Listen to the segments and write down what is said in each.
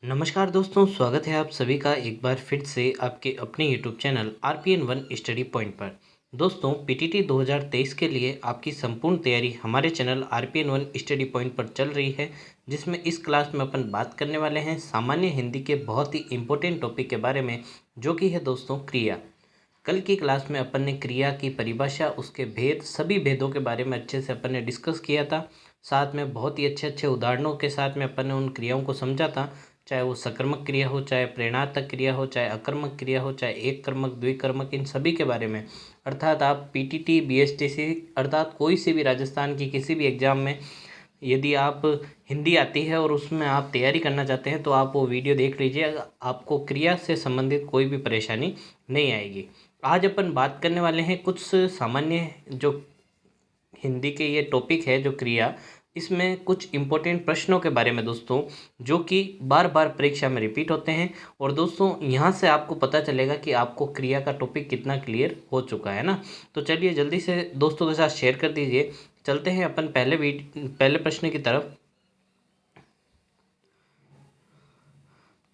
नमस्कार दोस्तों, स्वागत है आप सभी का एक बार फिर से आपके अपने YouTube channel RPN 1 study point पर। दोस्तों, PTT 2023 के लिए आपकी संपूर्ण तैयारी हमारे चैनल RPN 1 स्टडी पॉइंट पर चल रही है, जिसमें इस क्लास में अपन बात करने वाले हैं सामान्य हिंदी के बहुत ही इम्पोर्टेंट टॉपिक के बारे में, जो कि है दोस्तों क्रिया। कल की क्लास में अपन ने क्रिया की परिभाषा, उसके भेद, सभी भेदों के बारे में अच्छे से अपन ने डिस्कस किया था। साथ में बहुत ही अच्छे अच्छे उदाहरणों के साथ में अपन ने उन क्रियाओं को समझा था, चाहे वो सकर्मक क्रिया हो, चाहे प्रेरणार्थक क्रिया हो, चाहे अकर्मक क्रिया हो, चाहे एक कर्मक, द्विकर्मक, इन सभी के बारे में। अर्थात आप PTT BSTC अर्थात कोई सी भी राजस्थान की किसी भी एग्ज़ाम में यदि आप हिंदी आती है और उसमें आप तैयारी करना चाहते हैं तो आप वो वीडियो देख लीजिए, आपको क्रिया से संबंधित कोई भी परेशानी नहीं आएगी। आज अपन बात करने वाले हैं कुछ सामान्य जो हिंदी के ये टॉपिक है, जो क्रिया, इसमें कुछ इम्पोर्टेंट प्रश्नों के बारे में दोस्तों, जो कि बार बार परीक्षा में रिपीट होते हैं। और दोस्तों, यहाँ से आपको पता चलेगा कि आपको क्रिया का टॉपिक कितना क्लियर हो चुका है ना। तो चलिए जल्दी से दोस्तों के साथ शेयर कर दीजिए। चलते हैं अपन पहले प्रश्न की तरफ।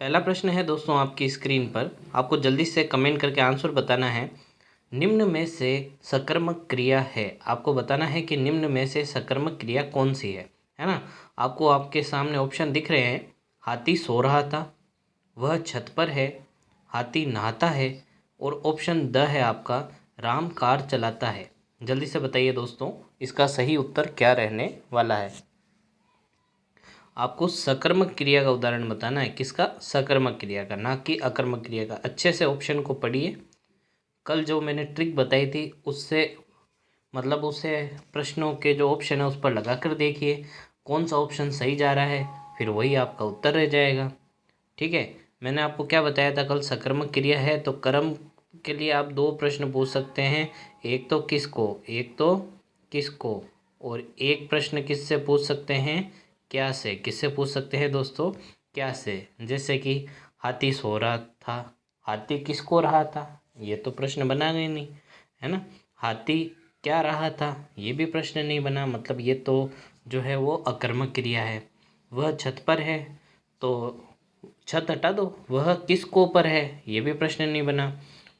पहला प्रश्न है दोस्तों आपकी स्क्रीन पर, आपको जल्दी से कमेंट करके आंसर बताना है। निम्न में से सकर्मक क्रिया है, आपको बताना है कि निम्न में से सकर्मक क्रिया कौन सी है ना। आपको आपके सामने ऑप्शन दिख रहे हैं। हाथी सो रहा था, वह छत पर है, हाथी नहाता है, और ऑप्शन द है आपका, राम कार चलाता है। जल्दी से बताइए दोस्तों, इसका सही उत्तर क्या रहने वाला है। आपको सकर्मक क्रिया का उदाहरण बताना है। किसका? सकर्मक क्रिया का, ना कि अकर्मक क्रिया का। अच्छे से ऑप्शन को पढ़िए। कल जो मैंने ट्रिक बताई थी उससे मतलब उसे प्रश्नों के जो ऑप्शन है उस पर लगा कर देखिए कौन सा ऑप्शन सही जा रहा है, फिर वही आपका उत्तर रह जाएगा। ठीक है। मैंने आपको क्या बताया था कल? सकर्मक क्रिया है तो कर्म के लिए आप दो प्रश्न पूछ सकते हैं। एक तो किसको, और एक प्रश्न किससे पूछ सकते हैं? क्या से। किससे पूछ सकते हैं दोस्तों? क्या से। जैसे कि हाथी सो रहा था, हाथी किसको रहा था, ये तो प्रश्न बना नहीं, है ना। हाथी क्या रहा था, ये भी प्रश्न नहीं बना, मतलब ये तो जो है वो अकर्मक क्रिया है। वह छत पर है, तो छत हटा दो। वह किसको पर है, ये भी प्रश्न नहीं बना।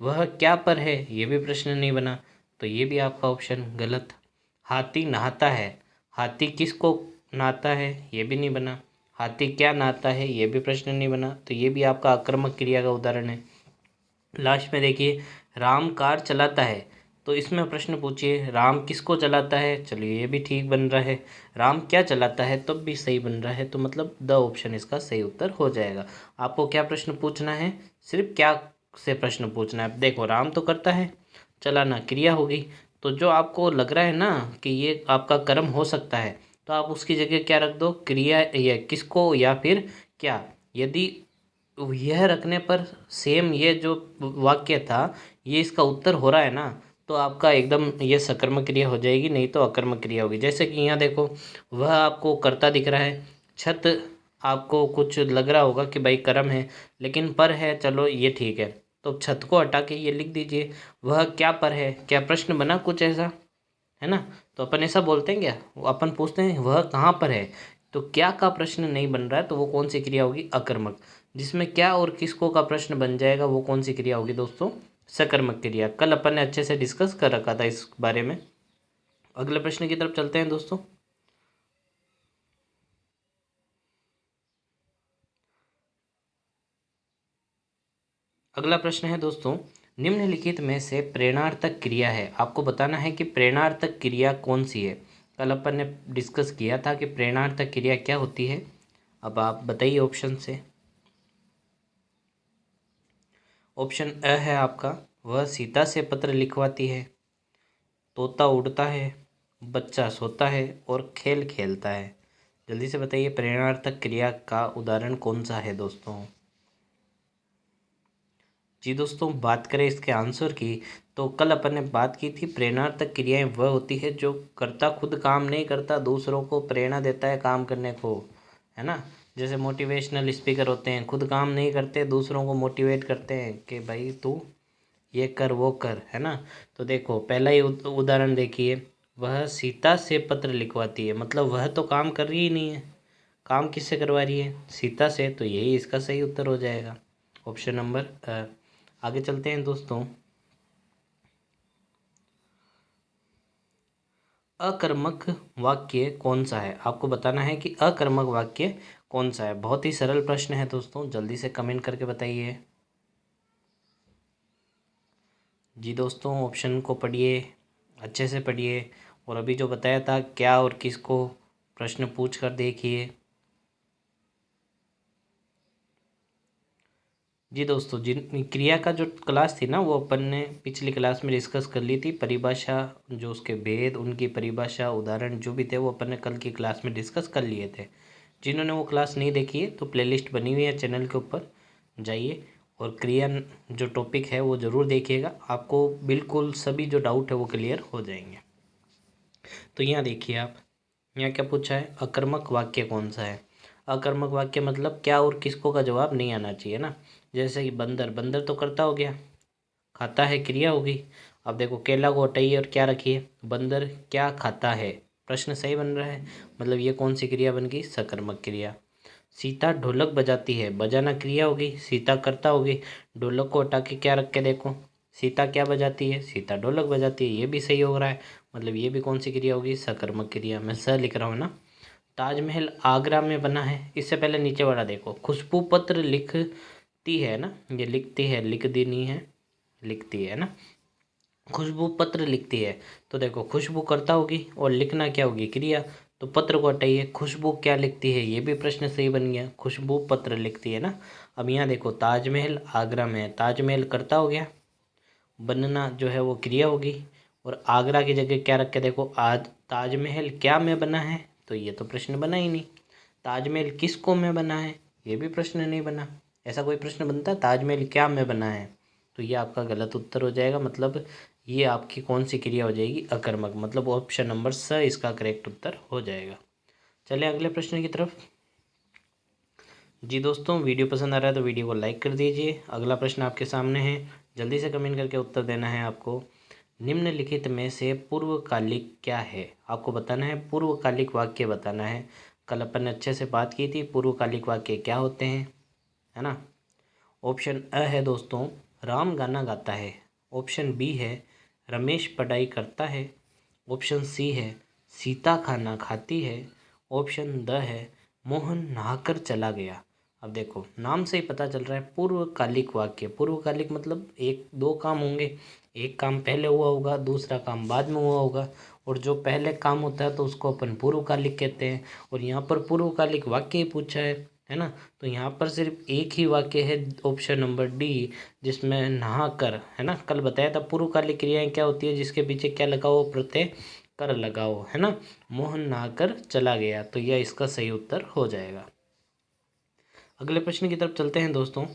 वह क्या पर है, ये भी प्रश्न नहीं बना, तो ये भी आपका ऑप्शन गलत। हाथी नहाता है, हाथी किसको नहाता है, ये भी नहीं बना। हाथी क्या नहाता है, ये भी प्रश्न नहीं बना, तो ये भी आपका आक्रामक क्रिया का उदाहरण है। लास्ट में देखिए, राम कार चलाता है, तो इसमें प्रश्न पूछिए राम किसको चलाता है, चलिए ये भी ठीक बन रहा है। राम क्या चलाता है, तब भी सही बन रहा है, तो मतलब द ऑप्शन इसका सही उत्तर हो जाएगा। आपको क्या प्रश्न पूछना है? सिर्फ क्या से प्रश्न पूछना है। देखो, राम तो करता है, चलाना क्रिया होगी, तो जो आपको लग रहा है ना कि ये आपका कर्म हो सकता है, तो आप उसकी जगह क्या रख दो? क्रिया या किसको या फिर क्या। यदि यह रखने पर सेम ये जो वाक्य था ये इसका उत्तर हो रहा है ना, तो आपका एकदम ये सकर्मक क्रिया हो जाएगी, नहीं तो अकर्मक क्रिया होगी। जैसे कि यहाँ देखो, वह आपको कर्ता दिख रहा है, छत आपको कुछ लग रहा होगा कि भाई कर्म है, लेकिन पर है, चलो ये ठीक है, तो छत को हटा के ये लिख दीजिए, वह क्या पर है। क्या प्रश्न बना कुछ ऐसा, है ना। तो अपन ऐसा बोलते हैं क्या? वो अपन पूछते हैं वह कहाँ पर है, तो क्या का प्रश्न नहीं बन रहा है, तो वो कौन सी क्रिया होगी? अकर्मक। जिसमें क्या और किसको का प्रश्न बन जाएगा, वो कौन सी क्रिया होगी दोस्तों? सकर्मक क्रिया। कल अपन ने अच्छे से डिस्कस कर रखा था इस बारे में। अगले प्रश्न की तरफ चलते हैं दोस्तों। अगला प्रश्न है दोस्तों, निम्नलिखित में से प्रेरणार्थक क्रिया है, आपको बताना है कि प्रेरणार्थक क्रिया कौन सी है। कल अपन ने डिस्कस किया था कि प्रेरणार्थक क्रिया क्या होती है। अब आप बताइए ऑप्शन से। ऑप्शन अ है आपका, वह सीता से पत्र लिखवाती है, तोता उड़ता है, बच्चा सोता है, और खेल खेलता है। जल्दी से बताइए प्रेरणार्थक क्रिया का उदाहरण कौन सा है दोस्तों। जी दोस्तों, बात करें इसके आंसर की, तो कल अपन ने बात की थी प्रेरणार्थक क्रियाएं वह होती है जो कर्ता खुद काम नहीं करता, दूसरों को प्रेरणा देता है काम करने को, है ना। जैसे मोटिवेशनल स्पीकर होते हैं, खुद काम नहीं करते, दूसरों को मोटिवेट करते हैं कि भाई तू ये कर वो कर, है ना। तो देखो पहला ही उदाहरण देखिए, वह सीता से पत्र लिखवाती है, मतलब वह तो काम कर रही ही नहीं है, काम किससे करवा रही है? सीता से। तो यही इसका सही उत्तर हो जाएगा, ऑप्शन नंबर आगे चलते हैं दोस्तों। अकर्मक वाक्य कौन सा है? आपको बताना है कि अकर्मक वाक्य कौन सा है। बहुत ही सरल प्रश्न है दोस्तों, जल्दी से कमेंट करके बताइए। जी दोस्तों, ऑप्शन को पढ़िए, अच्छे से पढ़िए, और अभी जो बताया था क्या और किसको, प्रश्न पूछ कर देखिए। जी दोस्तों, जिन क्रिया का जो क्लास थी ना, वो अपन ने पिछली क्लास में डिस्कस कर ली थी। परिभाषा, जो उसके भेद, उनकी परिभाषा, उदाहरण जो भी थे वो अपन ने कल की क्लास में डिस्कस कर लिए थे। जिन्होंने वो क्लास नहीं देखी है तो प्लेलिस्ट बनी हुई है चैनल के ऊपर, जाइए और क्रिया जो टॉपिक है वो ज़रूर देखिएगा। आपको बिल्कुल सभी जो डाउट है वो क्लियर हो जाएंगे। तो यहाँ देखिए आप, यहाँ क्या पूछा है? अकर्मक वाक्य कौन सा है? अकर्मक वाक्य मतलब क्या और किसको का जवाब नहीं आना चाहिए ना। जैसे कि बंदर, बंदर तो करता हो गया, खाता है क्रिया होगी। अब देखो केला को हटाइए और क्या रखिए? बंदर क्या खाता है। प्रश्न सही बन रहा है, मतलब ये कौन सी क्रिया बन गई? सकर्मक क्रिया। सीता ढोलक बजाती है, बजाना क्रिया होगी, सीता करता होगी। ढोलक को हटा के क्या रख के देखो? सीता क्या बजाती है? सीता ढोलक बजाती है। ये भी सही हो रहा है, मतलब ये भी कौन सी क्रिया होगी? सकर्मक क्रिया। मैं स लिख रहा हूँ ना। ताजमहल आगरा में बना है। इससे पहले नीचे वाला देखो, खुशबू पत्र लिखती है ना, ये लिखती है, लिख दी नहीं है, लिखती है ना। खुशबू पत्र लिखती है, तो देखो खुशबू करता होगी और लिखना क्या होगी? क्रिया। तो पत्र को हटाइए, खुशबू क्या लिखती है? ये भी प्रश्न सही बन गया, खुशबू पत्र लिखती है ना। अब यहाँ देखो ताजमहल आगरा में है, ताजमहल करता हो गया, बनना जो है वो क्रिया होगी, और आगरा की जगह क्या रख के देखो? आज ताजमहल क्या में बना है? तो ये तो प्रश्न बना ही नहीं। ताजमहल किसको में बना है? ये भी प्रश्न नहीं बना। ऐसा कोई प्रश्न बनता है ताजमहल क्या में बना है? तो ये आपका गलत उत्तर हो जाएगा, मतलब ये आपकी कौन सी क्रिया हो जाएगी? अकर्मक, मतलब ऑप्शन नंबर स इसका करेक्ट उत्तर हो जाएगा। चलिए अगले प्रश्न की तरफ। जी दोस्तों, वीडियो पसंद आ रहा है तो वीडियो को लाइक कर दीजिए। अगला प्रश्न आपके सामने है, जल्दी से कमेंट करके उत्तर देना है आपको। निम्नलिखित में से पूर्वकालिक क्या है? आपको बताना है, पूर्वकालिक वाक्य बताना है। कल अपन ने अच्छे से बात की थी पूर्वकालिक वाक्य क्या होते हैं, है ना। ऑप्शन अ है दोस्तों, राम गाना गाता है। ऑप्शन बी है, रमेश पढ़ाई करता है। ऑप्शन सी है, सीता खाना खाती है। ऑप्शन द है, मोहन नहाकर चला गया। अब देखो नाम से ही पता चल रहा है पूर्वकालिक वाक्य। पूर्वकालिक मतलब एक दो काम होंगे, एक काम पहले हुआ होगा, दूसरा काम बाद में हुआ होगा, और जो पहले काम होता है तो उसको अपन पूर्वकालिक कहते हैं। और यहाँ पर पूर्वकालिक वाक्य ही पूछा है ना। तो यहाँ पर सिर्फ एक ही वाक्य है, ऑप्शन नंबर डी, जिसमें नहा कर, है ना। कल बताया था पूर्वकालिक क्रियाएं क्या होती है, जिसके पीछे क्या लगाओ? प्रत्यय कर लगाओ, है ना। मोहन नहाकर चला गया, तो यह इसका सही उत्तर हो जाएगा। अगले प्रश्न की तरफ चलते हैं दोस्तों।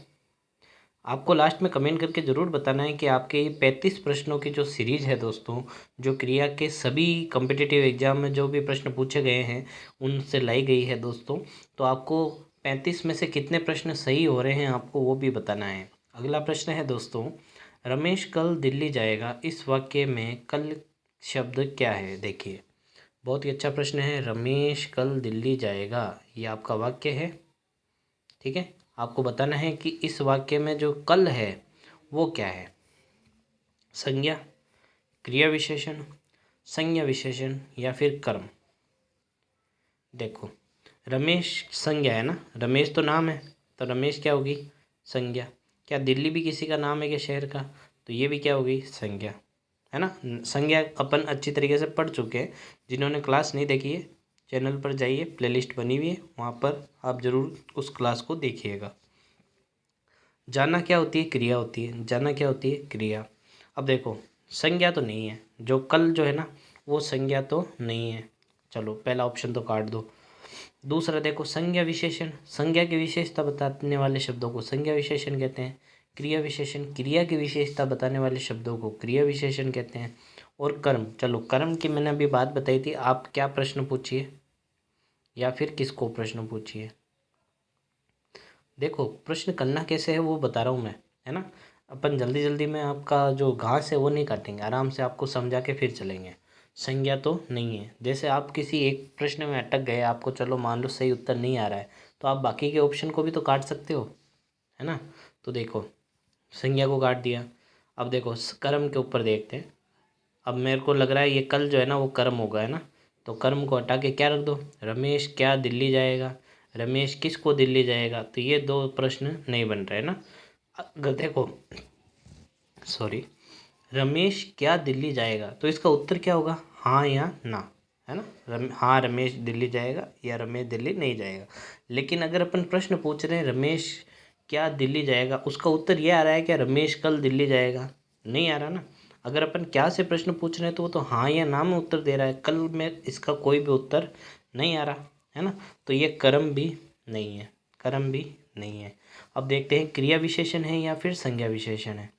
आपको लास्ट में कमेंट करके ज़रूर बताना है कि आपके ये 35 प्रश्नों की जो सीरीज़ है दोस्तों, जो क्रिया के सभी कम्पिटिटिव एग्जाम में जो भी प्रश्न पूछे गए हैं उनसे लाई गई है दोस्तों। तो आपको 35 में से कितने प्रश्न सही हो रहे हैं आपको वो भी बताना है। अगला प्रश्न है दोस्तों, रमेश कल दिल्ली जाएगा। इस वाक्य में कल शब्द क्या है? देखिए बहुत ही अच्छा प्रश्न है। रमेश कल दिल्ली जाएगा, ये आपका वाक्य है, ठीक है। आपको बताना है कि इस वाक्य में जो कल है वो क्या है? संज्ञा, क्रिया विशेषण, संज्ञा विशेषण या फिर कर्म। देखो रमेश संज्ञा है ना, रमेश तो नाम है, तो रमेश क्या होगी? संज्ञा। क्या दिल्ली भी किसी का नाम है क्या, शहर का? तो ये भी क्या होगी? संज्ञा, है ना। संज्ञा अपन अच्छी तरीके से पढ़ चुके हैं। जिन्होंने क्लास नहीं देखी है चैनल पर जाइए, प्लेलिस्ट बनी हुई है, वहाँ पर आप ज़रूर उस क्लास को देखिएगा। जाना क्या होती है? क्रिया होती है। जाना क्या होती है? क्रिया। अब देखो संज्ञा तो नहीं है, जो कल जो है ना वो संज्ञा तो नहीं है। चलो पहला ऑप्शन तो काट दो। दूसरा देखो संज्ञा विशेषण, संज्ञा की विशेषता बताने वाले शब्दों को संज्ञा विशेषण कहते हैं। क्रिया विशेषण, क्रिया की विशेषता बताने वाले शब्दों को क्रिया विशेषण कहते हैं। और कर्म, चलो कर्म की मैंने अभी बात बताई थी, आप क्या प्रश्न पूछिए या फिर किसको प्रश्न पूछिए। देखो प्रश्न करना कैसे है वो बता रहा हूँ मैं, है ना। अपन जल्दी जल्दी में आपका जो घास है वो नहीं काटेंगे, आराम से आपको समझा के फिर चलेंगे। संज्ञा तो नहीं है। जैसे आप किसी एक प्रश्न में अटक गए, आपको चलो मान लो सही उत्तर नहीं आ रहा है, तो आप बाकी के ऑप्शन को भी तो काट सकते हो, है ना। तो देखो संज्ञा को काट दिया। अब देखो कर्म के ऊपर देखते हैं। अब मेरे को लग रहा है ये कल जो है ना वो कर्म होगा, है ना। तो कर्म को हटा के क्या रख दो, रमेश क्या दिल्ली जाएगा, रमेश किसको दिल्ली जाएगा। तो ये दो प्रश्न नहीं बन रहे, है ना। अगर देखो सॉरी, रमेश क्या दिल्ली जाएगा, तो इसका उत्तर क्या होगा, हाँ या ना, है ना। हाँ रमेश दिल्ली जाएगा या रमेश दिल्ली नहीं जाएगा। लेकिन अगर अपन प्रश्न पूछ रहे हैं रमेश क्या दिल्ली जाएगा, उसका उत्तर ये आ रहा है क्या रमेश कल दिल्ली जाएगा, नहीं आ रहा ना। अगर अपन क्या से प्रश्न पूछ रहे हैं तो वो तो हाँ या ना में उत्तर दे रहा है, कल में इसका कोई भी उत्तर नहीं आ रहा, है ना। तो ये कर्म भी नहीं है, कर्म भी नहीं है। अब देखते हैं क्रिया विशेषण है या फिर संज्ञा विशेषण है।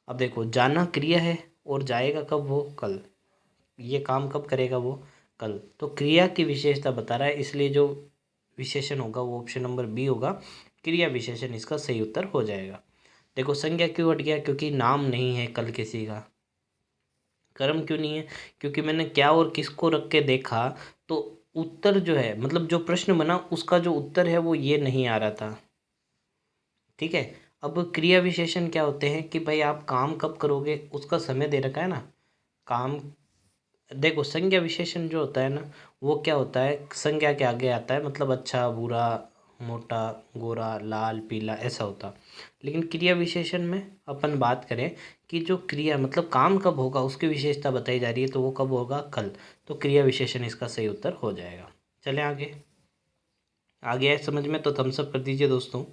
अब देखो जाना क्रिया है और जाएगा कब, वो कल, ये काम कब करेगा वो कल। तो क्रिया की विशेषता बता रहा है, इसलिए जो विशेषण होगा वो ऑप्शन नंबर बी होगा, क्रिया विशेषण इसका सही उत्तर हो जाएगा। देखो संज्ञा क्यों हट गया, क्योंकि नाम नहीं है कल किसी का। कर्म क्यों नहीं है, क्योंकि मैंने क्या और किसको रख के देखा, तो उत्तर जो है मतलब जो प्रश्न बना उसका जो उत्तर है वो ये नहीं आ रहा था, ठीक है। अब क्रिया विशेषण क्या होते हैं कि भाई आप काम कब करोगे उसका समय दे रखा है ना, काम। देखो संज्ञा विशेषण जो होता है ना वो क्या होता है, संज्ञा के आगे आता है मतलब अच्छा बुरा मोटा गोरा लाल पीला ऐसा होता। लेकिन क्रिया विशेषण में अपन बात करें कि जो क्रिया मतलब काम कब होगा उसकी विशेषता बताई जा रही है, तो वो कब होगा, कल। तो क्रिया विशेषण इसका सही उत्तर हो जाएगा। चलें आगे, आगे है समझ में तो थम्स अप कर दीजिए दोस्तों।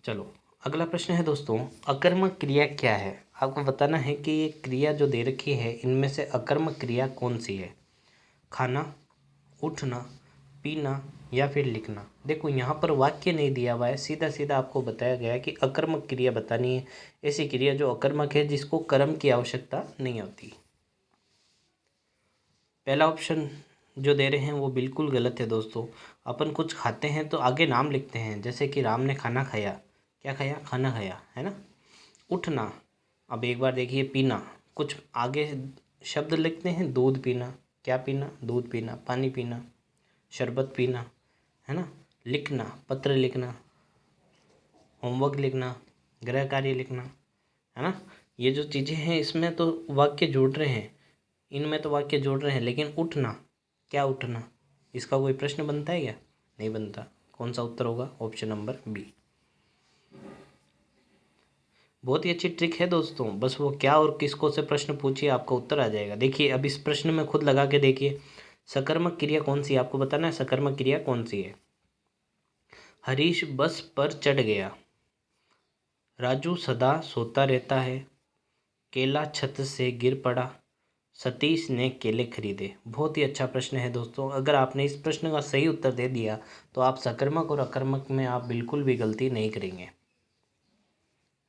चलो अगला प्रश्न है दोस्तों, अकर्मक क्रिया क्या है। आपको बताना है कि ये क्रिया जो दे रखी है इनमें से अकर्मक क्रिया कौन सी है। खाना, उठना, पीना या फिर लिखना। देखो यहाँ पर वाक्य नहीं दिया हुआ है, सीधा सीधा आपको बताया गया है कि अकर्मक क्रिया बतानी है, ऐसी क्रिया जो अकर्मक है जिसको कर्म की आवश्यकता नहीं होती। पहला ऑप्शन जो दे रहे हैं वो बिल्कुल गलत है दोस्तों। अपन कुछ खाते हैं तो आगे नाम लिखते हैं, जैसे कि राम ने खाना खाया, क्या खाया, खाना खाया, है ना। उठना, अब एक बार देखिए, पीना, कुछ आगे शब्द लिखते हैं, दूध पीना, क्या पीना, दूध पीना, पानी पीना, शरबत पीना, है ना। लिखना, पत्र लिखना, होमवर्क लिखना, गृह कार्य लिखना, है ना। ये जो चीज़ें हैं इसमें तो वाक्य जोड़ रहे हैं, इनमें तो वाक्य जोड़ रहे हैं, लेकिन उठना, क्या उठना, इसका कोई प्रश्न बनता है क्या, नहीं बनता। कौन सा उत्तर होगा, ऑप्शन नंबर बी। बहुत ही अच्छी ट्रिक है दोस्तों, बस वो क्या और किसको से प्रश्न पूछिए आपका उत्तर आ जाएगा। देखिए अब इस प्रश्न में खुद लगा के देखिए, सकर्मक क्रिया कौन सी है, आपको बताना है सकर्मक क्रिया कौन सी है। हरीश बस पर चढ़ गया, राजू सदा सोता रहता है, केला छत से गिर पड़ा, सतीश ने केले खरीदे। बहुत ही अच्छा प्रश्न है दोस्तों, अगर आपने इस प्रश्न का सही उत्तर दे दिया तो आप सकर्मक और अकर्मक में आप बिल्कुल भी गलती नहीं करेंगे।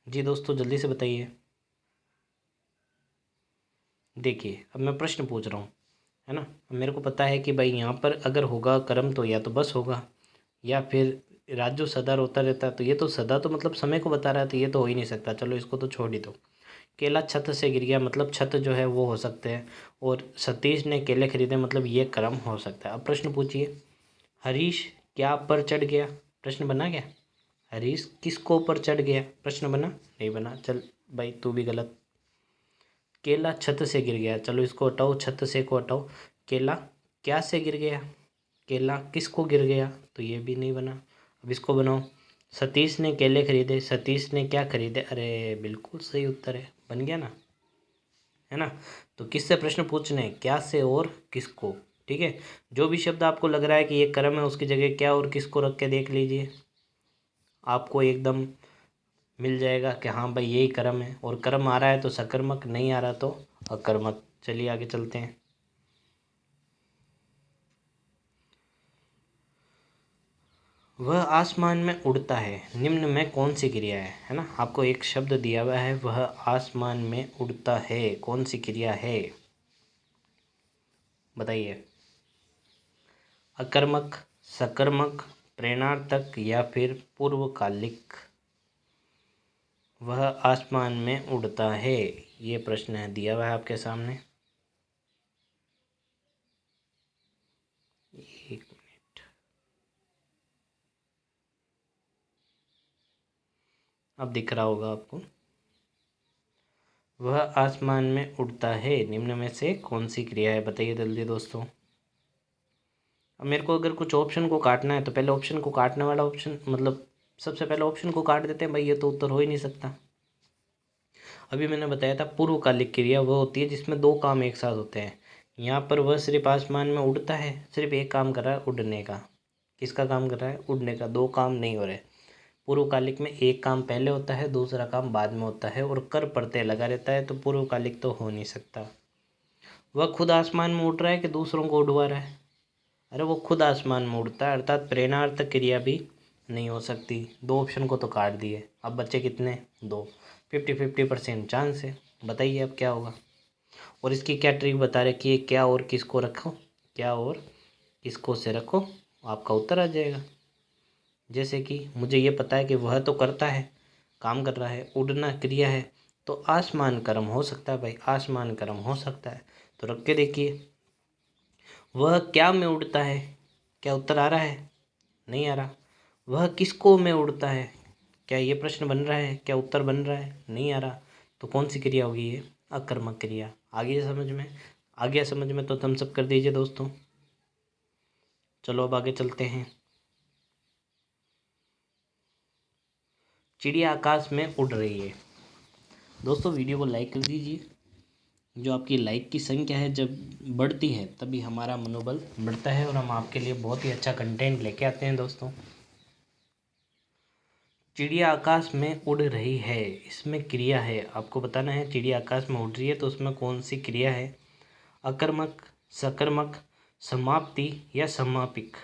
जी दोस्तों जल्दी से बताइए। देखिए अब मैं प्रश्न पूछ रहा हूँ, है ना। मेरे को पता है कि भाई यहाँ पर अगर होगा कर्म तो या तो बस होगा, या फिर राजू सदा रोता रहता है, तो ये तो सदा तो मतलब समय को बता रहा है, तो ये तो हो ही नहीं सकता, चलो इसको तो छोड़ ही दो। केला छत से गिर गया मतलब छत जो है वो हो सकते हैं, और सतीश ने केले खरीदे मतलब ये कर्म हो सकता है। अब प्रश्न पूछिए, हरीश क्या पर चढ़ गया, प्रश्न बना क्या, हरीश किसको पर चढ़ गया, प्रश्न बना, नहीं बना। चल भाई तू भी गलत। केला छत से गिर गया, चलो इसको हटाओ, छत से को हटाओ, केला क्या से गिर गया, केला किसको गिर गया, तो ये भी नहीं बना। अब इसको बनाओ, सतीश ने केले खरीदे, सतीश ने क्या खरीदे, अरे बिल्कुल सही उत्तर है, बन गया ना, है ना। तो किससे प्रश्न पूछने हैं, क्या से और किसको, ठीक है। जो भी शब्द आपको लग रहा है कि ये कर्म है उसकी जगह क्या और किसको रख के देख लीजिए, आपको एकदम मिल जाएगा कि हाँ भाई यही कर्म है, और कर्म आ रहा है तो सकर्मक, नहीं आ रहा तो अकर्मक। चलिए आगे चलते हैं। वह आसमान में उड़ता है, निम्न में कौन सी क्रिया है ना। आपको एक शब्द दिया हुआ है, वह आसमान में उड़ता है, कौन सी क्रिया है, बताइए। अकर्मक, सकर्मक, प्रेरणार्थक या फिर पूर्वकालिक। वह आसमान में उड़ता है, ये प्रश्न है दिया हुआ है आपके सामने। एक मिनट, अब दिख रहा होगा आपको। वह आसमान में उड़ता है, निम्न में से कौन सी क्रिया है? बताइए जल्दी दोस्तों। अब मेरे को अगर कुछ ऑप्शन को काटना है तो पहले ऑप्शन को काटने वाला ऑप्शन, मतलब सबसे पहले ऑप्शन को काट देते हैं भाई, ये तो उत्तर हो ही नहीं सकता। अभी मैंने बताया था पूर्वकालिक क्रिया वह होती है जिसमें दो काम एक साथ होते हैं। यहाँ पर वह सिर्फ आसमान में उड़ता है, सिर्फ एक काम कर रहा है उड़ने का। किसका काम कर रहा है? उड़ने का। दो काम नहीं हो रहे। पूर्वकालिक में एक काम पहले होता है, दूसरा काम बाद में होता है, और कर प्रत्यय लगा रहता है, तो पूर्वकालिक तो हो नहीं सकता। वह खुद आसमान में उड़ रहा है कि दूसरों को उड़वा रहा है? अरे वो खुद आसमान में उड़ता है, अर्थात प्रेरणार्थक क्रिया भी नहीं हो सकती। दो ऑप्शन को तो काट दिए, अब बच्चे कितने? दो। 50-50% चांस है। बताइए अब क्या होगा। और इसकी क्या ट्रिक बता रखी है, क्या और किसको रखो, क्या और किसको से रखो, आपका उत्तर आ जाएगा। जैसे कि मुझे ये पता है कि वह तो करता है, काम कर रहा है, उड़ना क्रिया है, तो आसमान कर्म हो सकता है भाई, आसमान कर्म हो सकता है। तो रख के देखिए, वह क्या में उड़ता है? क्या उत्तर आ रहा है? नहीं आ रहा। वह किसको में उड़ता है? क्या ये प्रश्न बन रहा है? क्या उत्तर बन रहा है? नहीं आ रहा। तो कौन सी क्रिया होगी ये? अकर्मक क्रिया। आ गई समझ में? आ गया समझ में तो थम्स अप कर दीजिए दोस्तों। चलो अब आगे चलते हैं। चिड़िया आकाश में उड़ रही है। दोस्तों वीडियो को लाइक कर दीजिए। जो आपकी लाइक की संख्या है जब बढ़ती है तभी हमारा मनोबल बढ़ता है और हम आपके लिए बहुत ही अच्छा कंटेंट लेके आते हैं दोस्तों। चिड़िया आकाश में उड़ रही है, इसमें क्रिया है, आपको बताना है। चिड़िया आकाश में उड़ रही है तो उसमें कौन सी क्रिया है? अकर्मक, सकर्मक, समाप्ति या समापिक?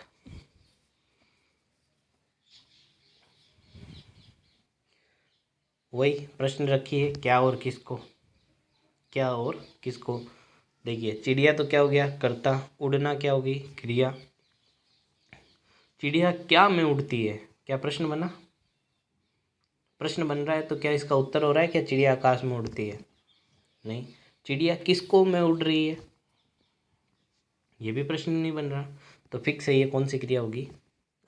वही प्रश्न रखिए, क्या और किसको, क्या और किसको। देखिए चिड़िया तो क्या हो गया? कर्ता। उड़ना क्या होगी? क्रिया। चिड़िया क्या में उड़ती है? क्या प्रश्न बना? प्रश्न बन रहा है तो क्या इसका उत्तर हो रहा है क्या चिड़िया आकाश में उड़ती है? नहीं। चिड़िया किसको में उड़ रही है? ये भी प्रश्न नहीं बन रहा। तो फिक्स है ये कौन सी क्रिया होगी?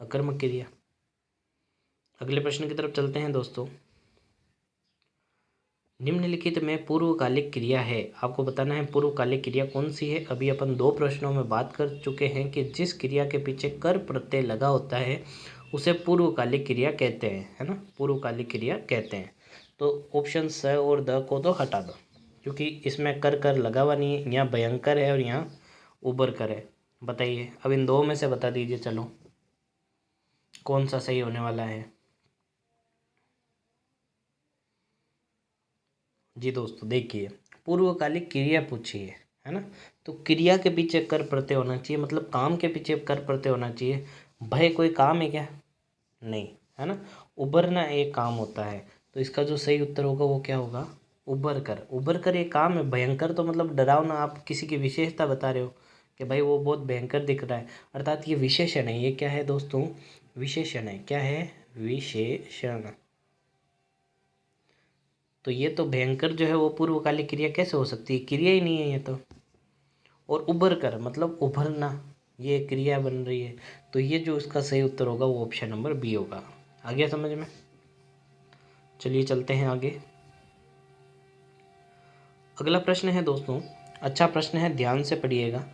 अकर्मक क्रिया। अगले प्रश्न की तरफ चलते हैं दोस्तों। निम्नलिखित में पूर्वकालिक क्रिया है, आपको बताना है पूर्वकालिक क्रिया कौन सी है। अभी अपन दो प्रश्नों में बात कर चुके हैं कि जिस क्रिया के पीछे कर प्रत्यय लगा होता है उसे पूर्वकालिक क्रिया कहते हैं, है ना, पूर्वकालिक क्रिया कहते हैं। तो ऑप्शन स और द को तो हटा दो क्योंकि इसमें कर कर लगा हुआ नहीं है। यहाँ भयंकर है और यहाँ उबर कर है। बताइए अब इन दो में से बता दीजिए, चलो कौन सा सही होने वाला है। जी दोस्तों देखिए, पूर्वकालिक क्रिया पूछी है ना, तो क्रिया के पीछे कर प्रत्यय होना चाहिए, मतलब काम के पीछे कर प्रत्यय होना चाहिए। भय कोई काम है क्या? नहीं, है ना। उबरना एक काम होता है, तो इसका जो सही उत्तर होगा वो क्या होगा? उबर कर। उबर कर एक काम है, भयंकर तो मतलब डरावना, आप किसी की विशेषता बता रहे हो कि भाई वो बहुत भयंकर दिख रहा है, अर्थात ये विशेषण है। ये क्या है दोस्तों? विशेषण है। क्या है? विशेषण। तो ये तो भयंकर जो है वो पूर्वकालिक क्रिया कैसे हो सकती है? क्रिया ही नहीं है ये तो। और उभर कर मतलब उभरना, ये क्रिया बन रही है। तो ये जो इसका सही उत्तर होगा वो ऑप्शन नंबर बी होगा। आ गया समझ में? चलिए चलते हैं आगे। अगला प्रश्न है दोस्तों, अच्छा प्रश्न है, ध्यान से पढ़िएगा।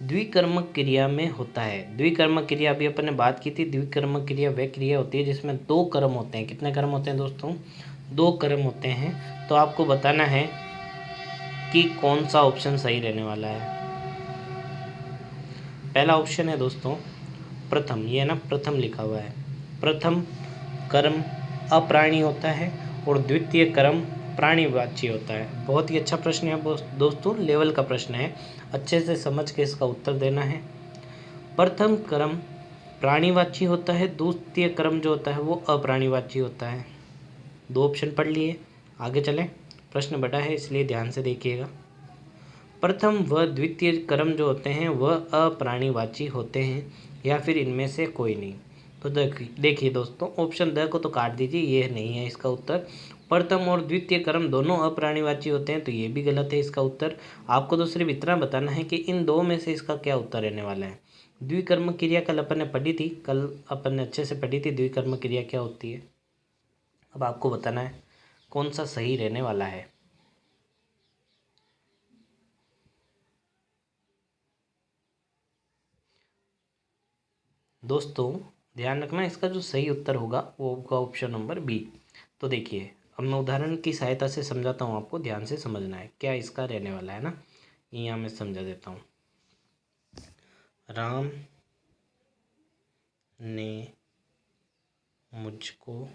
द्विकर्मक क्रिया में होता है। द्विकर्मक क्रिया अभी अपन ने बात की थी। द्विकर्मक क्रिया वह क्रिया होती है जिसमें दो कर्म होते हैं। कितने कर्म होते हैं दोस्तों? दो कर्म होते हैं। तो आपको बताना है कि कौन सा ऑप्शन सही रहने वाला है। पहला ऑप्शन है दोस्तों प्रथम, ये ना प्रथम लिखा हुआ है। प्रथम कर्म अप्राणी होता है और द्वितीय कर्म प्राणीवाची होता है। बहुत ही अच्छा प्रश्न है दोस्तों, लेवल का प्रश्न है, अच्छे से समझ के इसका उत्तर देना है। प्रथम कर्म प्राणीवाची होता है, द्वितीय कर्म जो होता है वो अप्राणीवाची होता है। दो ऑप्शन पढ़ लिए, आगे चलें। प्रश्न बड़ा है इसलिए ध्यान से देखिएगा। प्रथम व द्वितीय कर्म जो होते हैं वह अप्राणीवाची होते हैं या फिर इनमें से कोई नहीं। तो देखिए दोस्तों, ऑप्शन द को तो काट दीजिए, ये नहीं है इसका उत्तर। प्रथम और द्वितीय क्रम दोनों अप्राणीवाची होते हैं, तो ये भी गलत है इसका उत्तर। आपको तो सिर्फ इतना बताना है कि इन दो में से इसका क्या उत्तर रहने वाला है। द्विकर्म क्रिया कल अपन ने पढ़ी थी, कल अपन ने अच्छे से पढ़ी थी द्विकर्म क्रिया क्या होती है। अब आपको बताना है कौन सा सही रहने वाला है। दोस्तों ध्यान रखना, इसका जो सही उत्तर होगा वो होगा ऑप्शन नंबर बी। तो देखिए अब मैं उदाहरण की सहायता से समझाता हूँ, आपको ध्यान से समझना है क्या इसका रहने वाला है ना। यहाँ मैं समझा देता हूँ। राम ने मुझको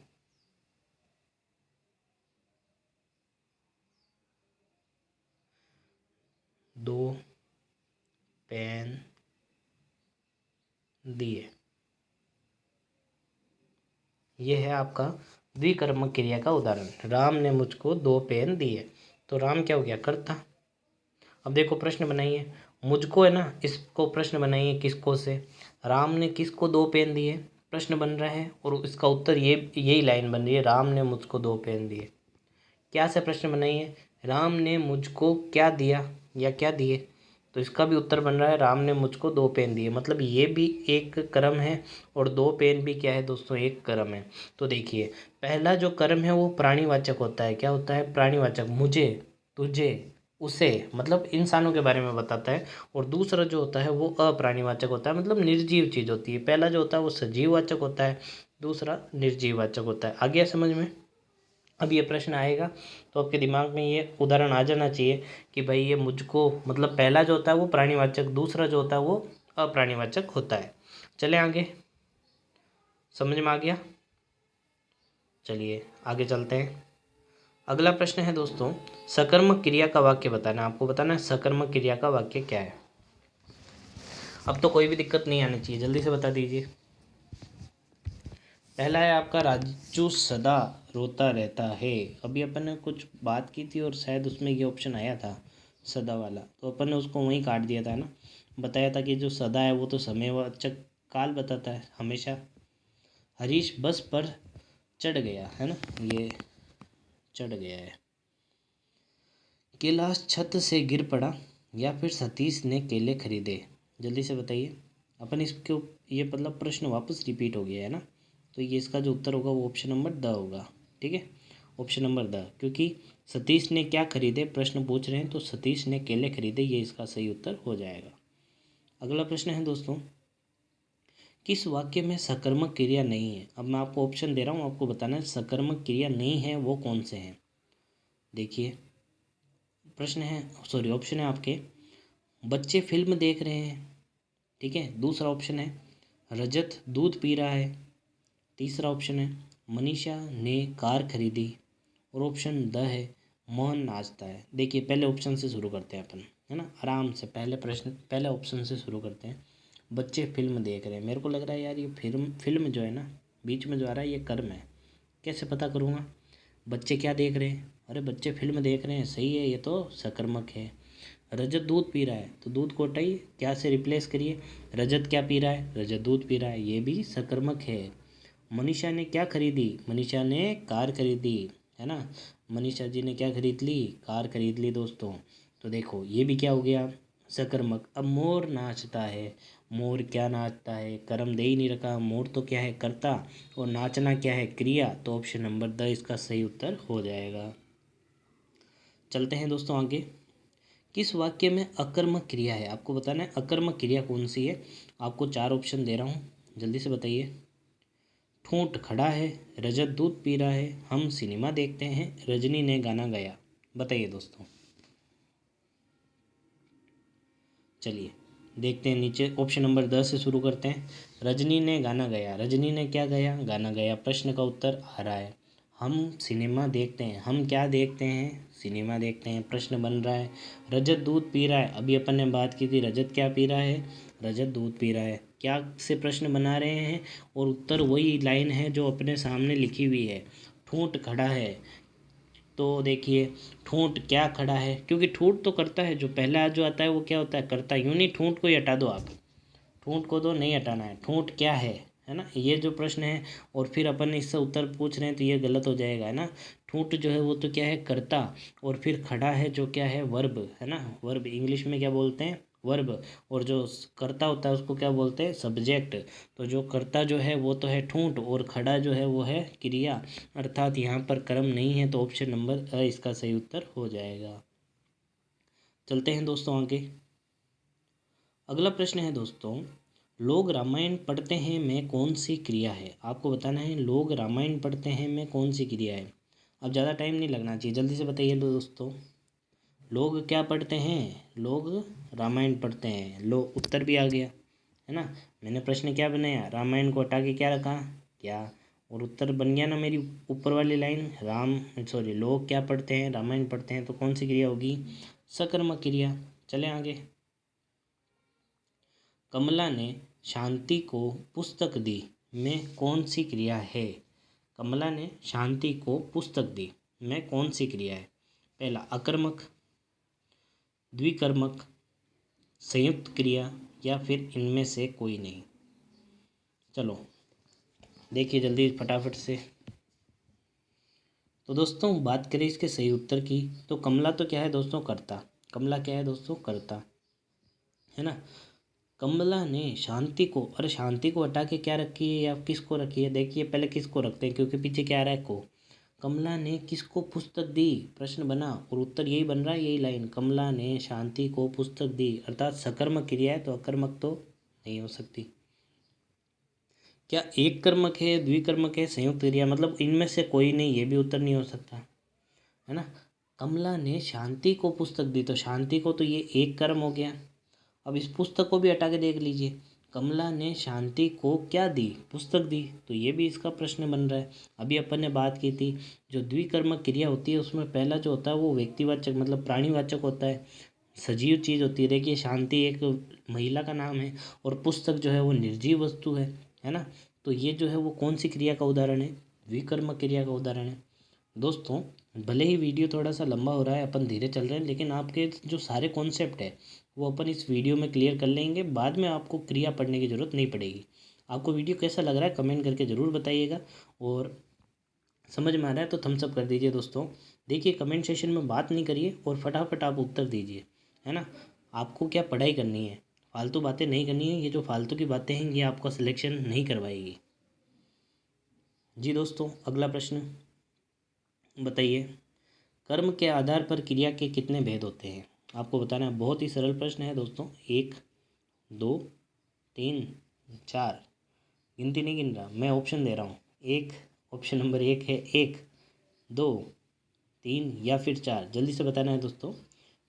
दो पेन दिए। यह है आपका द्विकर्मक क्रिया का उदाहरण। राम ने मुझको दो पेन दिए, तो राम क्या हो गया, कर्ता। अब देखो प्रश्न बनाइए, मुझको है ना, इसको प्रश्न बनाइए किसको से, राम ने किसको दो पेन दिए, प्रश्न बन रहा है और इसका उत्तर ये यही लाइन बन रही है, राम ने मुझको दो पेन दिए। क्या से प्रश्न बनाइए, राम ने मुझको क्या दिया या क्या दिए, तो इसका भी उत्तर बन रहा है राम ने मुझको दो पेन दिए। मतलब ये भी एक क्रम है और दो पेन भी क्या है दोस्तों, एक क्रम है। तो देखिए पहला जो क्रम है वो प्राणीवाचक होता है। क्या होता है, प्राणीवाचक, मुझे, तुझे, उसे, मतलब इंसानों के बारे में बताता है। और दूसरा जो होता है वो अप्राणीवाचक होता है, मतलब निर्जीव चीज़ होती है। पहला जो होता है वो सजीववाचक होता है, दूसरा निर्जीववाचक होता है। आ गया समझ में। अब ये प्रश्न आएगा तो आपके दिमाग में ये उदाहरण आ जाना चाहिए कि भाई ये मुझको, मतलब पहला जो होता है वो प्राणीवाचक, दूसरा जो होता है वो अप्राणीवाचक होता है। चले आगे, समझ में आ गया। चलिए आगे चलते हैं। अगला प्रश्न है दोस्तों, सकर्मक क्रिया का वाक्य बताना। आपको बताना है सकर्मक क्रिया का वाक्य क्या है। अब तो कोई भी दिक्कत नहीं आनी चाहिए, जल्दी से बता दीजिए। पहला है आपका, राजू सदा रोता रहता है। अभी अपन ने कुछ बात की थी और शायद उसमें ये ऑप्शन आया था सदा वाला, तो अपन ने उसको वहीं काट दिया था ना। बताया था कि जो सदा है वो तो समयवाचक काल बताता है हमेशा। हरीश बस पर चढ़ गया है ना, ये चढ़ गया है। कैलाश छत से गिर पड़ा या फिर सतीश ने केले खरीदे। जल्दी से बताइए। अपन इसको, ये मतलब प्रश्न वापस रिपीट हो गया है ना, तो ये इसका जो उत्तर होगा वो ऑप्शन नंबर द होगा। ठीक है, ऑप्शन नंबर द, क्योंकि सतीश ने क्या खरीदे प्रश्न पूछ रहे हैं, तो सतीश ने केले खरीदे, ये इसका सही उत्तर हो जाएगा। अगला प्रश्न है दोस्तों, किस वाक्य में सकर्मक क्रिया नहीं है। अब मैं आपको ऑप्शन दे रहा हूँ, आपको बताना है सकर्मक क्रिया नहीं है वो कौन से हैं। देखिए प्रश्न है, सॉरी ऑप्शन है आपके, बच्चे फिल्म देख रहे हैं। ठीक है, दूसरा ऑप्शन है रजत दूध पी रहा है। तीसरा ऑप्शन है मनीषा ने कार खरीदी। और ऑप्शन द है मोहन नाचता है। देखिए पहले ऑप्शन से शुरू करते हैं अपन, है ना, आराम से। पहले प्रश्न पहले ऑप्शन से शुरू करते हैं। बच्चे फिल्म देख रहे हैं, मेरे को लग रहा है यार ये फिल्म जो है ना, बीच में जो आ रहा है ये कर्म है। कैसे पता करूँगा, बच्चे क्या देख रहे हैं, अरे बच्चे फिल्म देख रहे हैं, सही है, ये तो सकर्मक है। रजत दूध पी रहा है, तो दूध को हटाइए, क्या से रिप्लेस करिए, रजत क्या पी रहा है, रजत दूध पी रहा है, ये भी सकर्मक है। मनीषा ने क्या खरीदी, मनीषा ने कार खरीदी, है ना, मनीषा जी ने क्या खरीद ली, कार खरीद ली दोस्तों। तो देखो ये भी क्या हो गया, सकर्मक। अब मोर नाचता है, मोर क्या नाचता है, कर्म दे ही नहीं रखा, मोर तो क्या है, कर्ता, और नाचना क्या है, क्रिया, तो ऑप्शन नंबर द इसका सही उत्तर हो जाएगा। चलते हैं दोस्तों आगे। किस वाक्य में अकर्मक क्रिया है, आपको बताना है अकर्मक क्रिया कौन सी है। आपको चार ऑप्शन दे रहा हूँ, जल्दी से बताइए। ठूंठ खड़ा है, रजत दूध पी रहा है, हम सिनेमा देखते हैं, रजनी ने गाना गाया। बताइए दोस्तों। चलिए देखते हैं नीचे, ऑप्शन नंबर 10 से शुरू करते हैं। रजनी ने गाना गाया, रजनी ने क्या गाया, गाना गाया। प्रश्न का उत्तर आ रहा है हम सिनेमा देखते हैं, हम क्या देखते हैं, सिनेमा देखते हैं, प्रश्न बन रहा है। रजत दूध पी रहा है, अभी अपन ने बात की थी रजत क्या पी रहा है, रजत दूध पी रहा है, क्या से प्रश्न बना रहे हैं, और उत्तर वही लाइन है जो अपने सामने लिखी हुई है। ठूंठ खड़ा है, तो देखिए ठूंठ क्या खड़ा है, क्योंकि ठूंठ तो करता है, जो पहला जो आता है वो क्या होता है, करता। यूँ नहीं ठूंठ को ही हटा दो आप, ठूंठ को तो नहीं हटाना है, ठूंठ क्या है है ना, ये जो प्रश्न है और फिर अपन इससे उत्तर पूछ रहे हैं तो ये गलत हो जाएगा, है ना। ठूंठ जो है वो तो क्या है, कर्ता, और फिर खड़ा है जो क्या है, वर्ब, है ना। वर्ब इंग्लिश में क्या बोलते हैं, वर्ब, और जो कर्ता होता है उसको क्या बोलते हैं, सब्जेक्ट। तो जो कर्ता जो है वो तो है ठूंठ, और खड़ा जो है वो है क्रिया, अर्थात यहाँ पर कर्म नहीं है, तो ऑप्शन नंबर अ इसका सही उत्तर हो जाएगा। चलते हैं दोस्तों आगे। अगला प्रश्न है दोस्तों, लोग रामायण पढ़ते हैं में कौन सी क्रिया है। आपको बताना है लोग रामायण पढ़ते हैं में कौन सी क्रिया है। अब ज़्यादा टाइम नहीं लगना चाहिए, जल्दी से बताइए दोस्तों। लोग क्या पढ़ते हैं, लोग रामायण पढ़ते हैं। लो उत्तर भी आ गया, है ना। मैंने प्रश्न क्या बनाया, रामायण को हटा के क्या रखा, क्या, और उत्तर बन गया ना मेरी ऊपर वाली लाइन। लोग क्या पढ़ते हैं, रामायण पढ़ते हैं, तो कौन सी क्रिया होगी, सकर्मक क्रिया। चले आगे। कमला ने शांति को पुस्तक दी में कौन सी क्रिया है। कमला ने शांति को पुस्तक दी में कौन सी क्रिया है। पहला अकर्मक, द्विकर्मक, संयुक्त क्रिया, या फिर इनमें से कोई नहीं। चलो देखिए जल्दी फटाफट से। तो दोस्तों बात करें इसके सही उत्तर की, तो कमला तो क्या है दोस्तों, कर्ता। कमला क्या है दोस्तों, कर्ता, है ना। कमला ने शांति को, अरे शांति को हटा के क्या रखी है या किसको रखी है, देखिए पहले किसको रखते हैं क्योंकि पीछे क्या आ रहा है, को। कमला ने किसको पुस्तक दी, प्रश्न बना और उत्तर यही बन रहा है, यही लाइन, कमला ने शांति को पुस्तक दी, अर्थात सकर्मक क्रिया है, तो अकर्मक तो नहीं हो सकती। क्या एक कर्मक है, द्विकर्मक है, संयुक्त क्रिया, मतलब इनमें से कोई नहीं, ये भी उत्तर नहीं हो सकता, है ना। कमला ने शांति को पुस्तक दी, तो शांति को तो ये एक कर्म हो गया। अब इस पुस्तक को भी हटा के देख लीजिए, कमला ने शांति को क्या दी, पुस्तक दी, तो ये भी इसका प्रश्न बन रहा है। अभी अपन ने बात की थी, जो द्विकर्मक क्रिया होती है उसमें पहला जो होता है वो व्यक्तिवाचक मतलब प्राणीवाचक होता है, सजीव चीज़ होती है। देखिए शांति एक महिला का नाम है और पुस्तक जो है वो निर्जीव वस्तु है ना। तो ये जो है वो कौन सी क्रिया का उदाहरण है, द्विकर्मक क्रिया का उदाहरण है। दोस्तों भले ही वीडियो थोड़ा सा लंबा हो रहा है, अपन धीरे चल रहे हैं, लेकिन आपके जो सारे कॉन्सेप्ट है वो अपन इस वीडियो में क्लियर कर लेंगे, बाद में आपको क्रिया पढ़ने की ज़रूरत नहीं पड़ेगी। आपको वीडियो कैसा लग रहा है कमेंट करके ज़रूर बताइएगा, और समझ में आ रहा है तो थम्स अप कर दीजिए दोस्तों। देखिए कमेंट सेशन में बात नहीं करिए और फटाफट आप उत्तर दीजिए, है ना। आपको क्या पढ़ाई करनी है, फालतू बातें नहीं करनी है। ये जो फालतू की बातें हैं ये आपका सिलेक्शन नहीं करवाएगी। जी दोस्तों अगला प्रश्न बताइए, कर्म के आधार पर क्रिया के कितने भेद होते हैं। आपको बताना है, बहुत ही सरल प्रश्न है दोस्तों। 1, 2, 3, 4, गिनती नहीं गिन रहा, मैं ऑप्शन दे रहा हूँ। एक, ऑप्शन नंबर 1 है 1, 2, 3 या फिर 4, जल्दी से बताना है दोस्तों।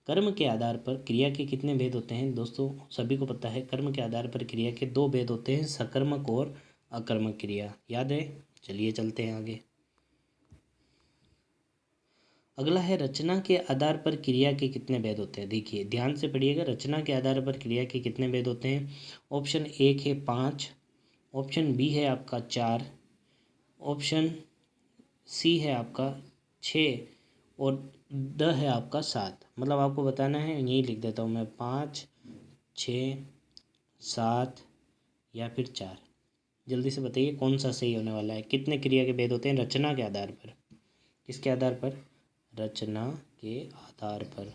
कर्म के आधार पर क्रिया के कितने भेद होते हैं दोस्तों, सभी को पता है कर्म के आधार पर क्रिया के 2 भेद होते हैं, सकर्मक और अकर्मक क्रिया, याद है। चलिए चलते हैं आगे। अगला है रचना के आधार पर क्रिया के कितने भेद होते हैं। देखिए ध्यान से पढ़िएगा, रचना के आधार पर क्रिया के कितने भेद होते हैं। ऑप्शन 1 है 5, ऑप्शन बी है आपका 4, ऑप्शन सी है आपका 6, और ड है आपका 7। मतलब आपको बताना है, यही लिख देता हूँ मैं, 5, 6, 7 या फिर 4। जल्दी से बताइए कौन सा सही होने वाला है। कितने क्रिया के भेद होते हैं रचना के आधार पर, किसके आधार पर, रचना के आधार पर।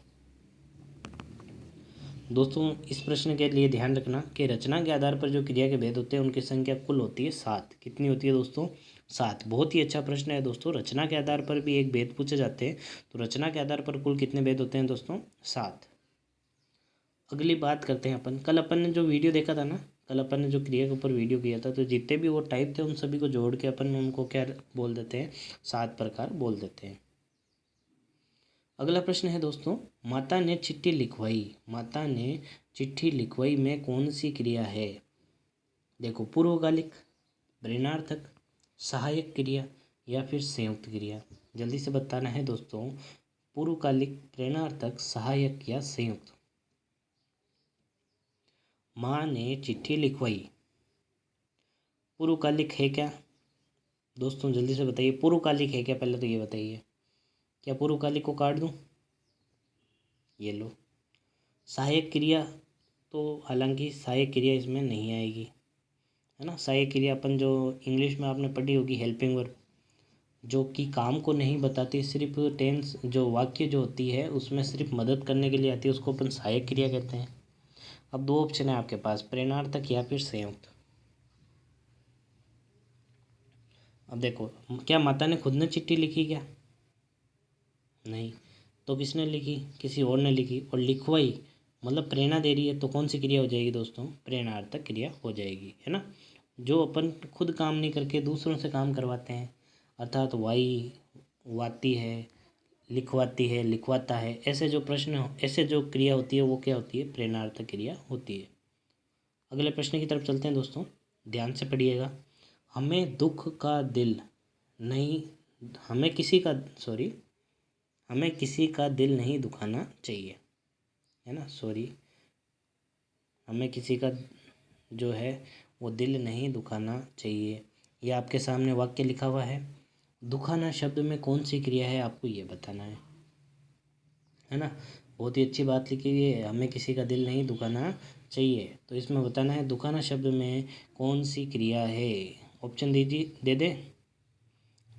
दोस्तों इस प्रश्न के लिए ध्यान रखना कि रचना के आधार पर जो क्रिया के भेद होते हैं उनकी संख्या कुल होती है 7। कितनी होती है दोस्तों, 7। बहुत ही अच्छा प्रश्न है दोस्तों, रचना के आधार पर भी एक भेद पूछे जाते हैं, तो रचना के आधार पर कुल कितने भेद होते हैं दोस्तों, 7। अगली बात करते हैं अपन, कल अपन ने जो वीडियो देखा था ना, कल अपन ने जो क्रिया के ऊपर वीडियो किया था, तो जितने भी वो टाइप थे उन सभी को जोड़ के अपन उनको क्या बोल देते हैं, 7 प्रकार बोल देते हैं। अगला प्रश्न है दोस्तों, माता ने चिट्ठी लिखवाई, माता ने चिट्ठी लिखवाई में कौन सी क्रिया है। देखो पूर्वकालिक, प्रेरणार्थक, सहायक क्रिया या फिर संयुक्त क्रिया। जल्दी से बताना है दोस्तों, पूर्वकालिक, प्रेरणार्थक, सहायक या संयुक्त। माँ ने चिट्ठी लिखवाई पूर्वकालिक है क्या दोस्तों, जल्दी से बताइए पूर्वकालिक है क्या, पहले तो ये बताइए। क्या पूर्वकालिक को काट दूं, ये लो। सहायक क्रिया, तो हालांकि सहायक क्रिया इसमें नहीं आएगी, है ना। सहायक क्रिया अपन जो इंग्लिश में आपने पढ़ी होगी हेल्पिंग वर्ब, जो कि काम को नहीं बताती, सिर्फ टेंस जो वाक्य जो होती है उसमें सिर्फ मदद करने के लिए आती है, उसको अपन सहायक क्रिया कहते हैं। अब दो ऑप्शन है आपके पास, प्रेरणार्थक या फिर संयुक्त। अब देखो, क्या माता ने खुद ने चिट्ठी लिखी क्या? नहीं। तो किसने लिखी? किसी और ने लिखी। और लिखवाई मतलब प्रेरणा दे रही है, तो कौन सी क्रिया हो जाएगी दोस्तों? प्रेरणार्थक क्रिया हो जाएगी, है ना। जो अपन खुद काम नहीं करके दूसरों से काम करवाते हैं, अर्थात वाई वाती है, लिखवाती है, लिखवाता है, ऐसे जो प्रश्न ऐसे जो क्रिया होती है वो क्या होती है? प्रेरणार्थक क्रिया होती है। अगले प्रश्न की तरफ चलते हैं दोस्तों, ध्यान से पढ़िएगा। हमें दुख का दिल नहीं हमें किसी का सॉरी हमें किसी का दिल नहीं दुखाना चाहिए, है ना। सॉरी, हमें किसी का जो है वो दिल नहीं दुखाना चाहिए। ये आपके सामने वाक्य लिखा हुआ है। दुखाना शब्द में कौन सी क्रिया है आपको ये बताना है ना। बहुत ही अच्छी बात लिखी हुई है, हमें किसी का दिल नहीं दुखाना चाहिए, तो इसमें बताना है दुखाना शब्द में कौन सी क्रिया है। ऑप्शन दीजिए, दे दे।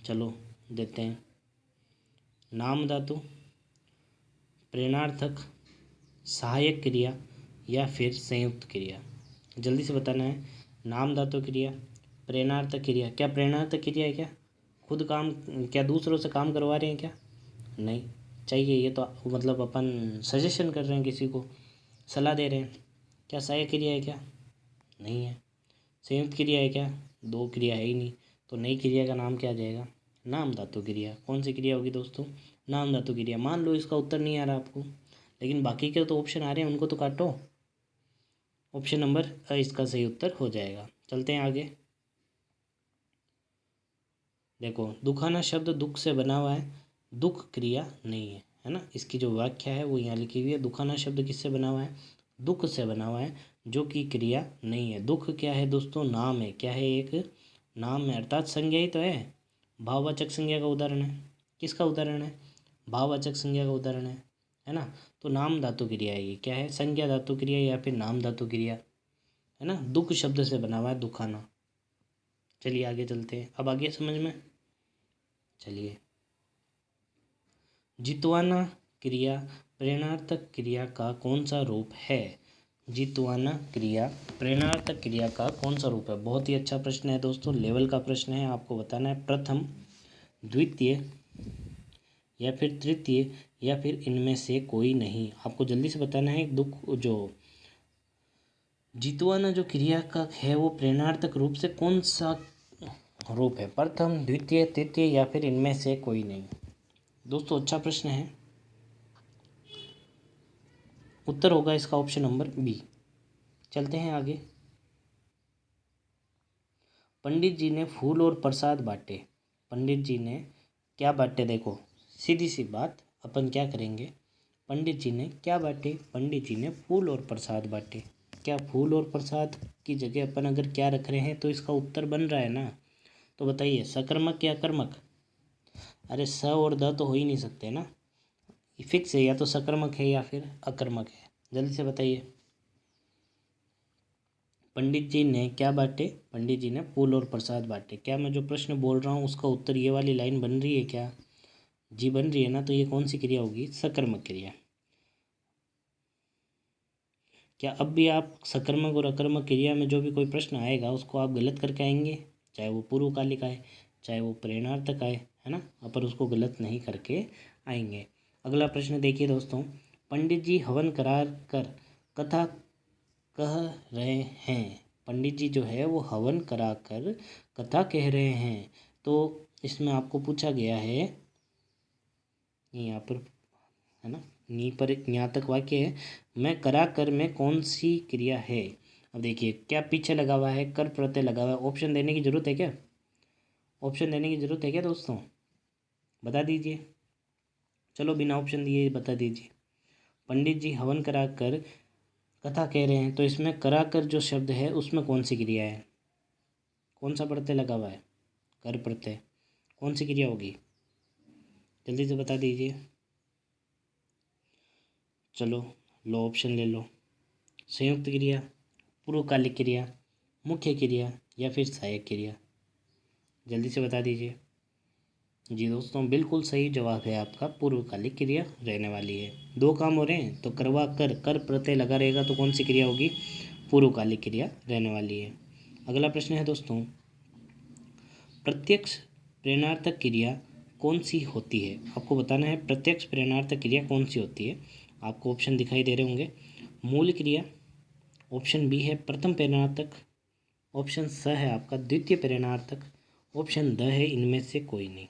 चलो देते हैं। नाम धातु, प्रेरणार्थक, सहायक क्रिया या फिर संयुक्त क्रिया। जल्दी से बताना है। नाम धातु क्रिया, प्रेरणार्थक क्रिया। क्या प्रेरणार्थक क्रिया है? क्या खुद काम, क्या दूसरों से काम करवा रहे हैं क्या? नहीं चाहिए, ये तो मतलब अपन सजेशन कर रहे हैं, किसी को सलाह दे रहे हैं। क्या सहायक क्रिया है? क्या नहीं है। संयुक्त क्रिया है? क्या दो क्रिया है ही नहीं, तो नई क्रिया का नाम क्या आ जाएगा? नाम धातु क्रिया। कौन सी क्रिया होगी दोस्तों? नाम धातु क्रिया। मान लो इसका उत्तर नहीं आ रहा आपको, लेकिन बाकी के तो ऑप्शन आ रहे हैं, उनको तो काटो। ऑप्शन नंबर इसका सही उत्तर हो जाएगा। चलते हैं आगे। देखो, दुखाना शब्द दुख से बना हुआ है, दुख क्रिया नहीं है ना। इसकी जो व्याख्या है वो यहाँ लिखी हुई है। दुखाना शब्द किससे बना हुआ है? दुख से बना हुआ है, जो कि क्रिया नहीं है। दुख क्या है दोस्तों? नाम है। क्या है? एक नाम है, अर्थात संज्ञा ही तो है। भाववाचक संज्ञा का उदाहरण है। किसका उदाहरण है? भाववाचक संज्ञा का उदाहरण है ना। तो नाम धातु क्रिया है। ये क्या है? संज्ञा धातु क्रिया या फिर नाम धातु क्रिया, है ना। दुख शब्द से बना हुआ है दुखाना। चलिए आगे चलते हैं। अब आगे समझ में, चलिए। जितवाना क्रिया प्रेरणार्थक क्रिया का कौन सा रूप है? जितवाना क्रिया प्रेरणार्थक क्रिया का कौन सा रूप है? बहुत ही अच्छा प्रश्न है दोस्तों, लेवल का प्रश्न है। आपको बताना है प्रथम, द्वितीय या फिर तृतीय या फिर इनमें से कोई नहीं। आपको जल्दी से बताना है। दुख जो जितवाना जो क्रिया का है वो प्रेरणार्थक रूप से कौन सा रूप है? प्रथम, द्वितीय, तृतीय या फिर इनमें से कोई नहीं। दोस्तों अच्छा प्रश्न है। उत्तर होगा इसका ऑप्शन नंबर बी। चलते हैं आगे। पंडित जी ने फूल और प्रसाद बांटे। पंडित जी ने क्या बांटे? देखो सीधी सी बात, अपन क्या करेंगे, पंडित जी ने क्या बांटे? पंडित जी ने फूल और प्रसाद बांटे। क्या फूल और प्रसाद की जगह अपन अगर क्या रख रहे हैं तो इसका उत्तर बन रहा है ना। तो बताइए सकर्मक या कर्मक? अरे स और द तो हो ही नहीं सकते ना, फिक्स है, या तो सकर्मक है या फिर अकर्मक है। जल्दी से बताइए। पंडित जी ने क्या बांटे? पंडित जी ने फूल और प्रसाद बांटे। क्या मैं जो प्रश्न बोल रहा हूँ उसका उत्तर ये वाली लाइन बन रही है? क्या जी बन रही है ना। तो ये कौन सी क्रिया होगी? सकर्मक क्रिया। क्या अब भी आप सकर्मक और अकर्मक क्रिया में जो भी कोई प्रश्न आएगा उसको आप गलत करके आएंगे? चाहे वो पूर्वकालिक आए, चाहे वो प्रेरणार्थक आए, है ना, अपन उसको गलत नहीं करके आएंगे। अगला प्रश्न देखिए दोस्तों। पंडित जी हवन करा कर कथा कह रहे हैं। पंडित जी जो है वो हवन करा कर कथा कह रहे हैं। तो इसमें आपको पूछा गया है, यहाँ पर, है ना, नी पर यहाँ तक वाक्य है, मैं करा कर में कौन सी क्रिया है? अब देखिए क्या पीछे लगा हुआ है, कर प्रत्यय लगा हुआ है। ऑप्शन देने की जरूरत है क्या? ऑप्शन देने की जरूरत है क्या दोस्तों? बता दीजिए। चलो बिना ऑप्शन दिए बता दीजिए। पंडित जी हवन करा कर कथा कह रहे हैं, तो इसमें करा कर जो शब्द है उसमें कौन सी क्रिया है? कौन सा प्रत्यय लगा हुआ है? कर प्रत्यय। कौन सी क्रिया होगी? जल्दी से बता दीजिए। चलो लो ऑप्शन ले लो। संयुक्त क्रिया, पूर्वकालिक क्रिया, मुख्य क्रिया या फिर सहायक क्रिया? जल्दी से बता दीजिए। जी दोस्तों, बिल्कुल सही जवाब है आपका, पूर्वकालिक क्रिया रहने वाली है। दो काम हो रहे हैं तो करवा कर कर प्रत्यय लगा रहेगा तो कौन सी क्रिया होगी? पूर्वकालिक क्रिया रहने वाली है। अगला प्रश्न है दोस्तों, प्रत्यक्ष प्रेरणार्थक क्रिया कौन सी होती है? आपको बताना है प्रत्यक्ष प्रेरणार्थक क्रिया कौन सी होती है। आपको ऑप्शन दिखाई दे रहे होंगे। मूल क्रिया, ऑप्शन बी है प्रथम प्रेरणार्थक, ऑप्शन स है आपका द्वितीय प्रेरणार्थक, ऑप्शन द है इनमें से कोई नहीं।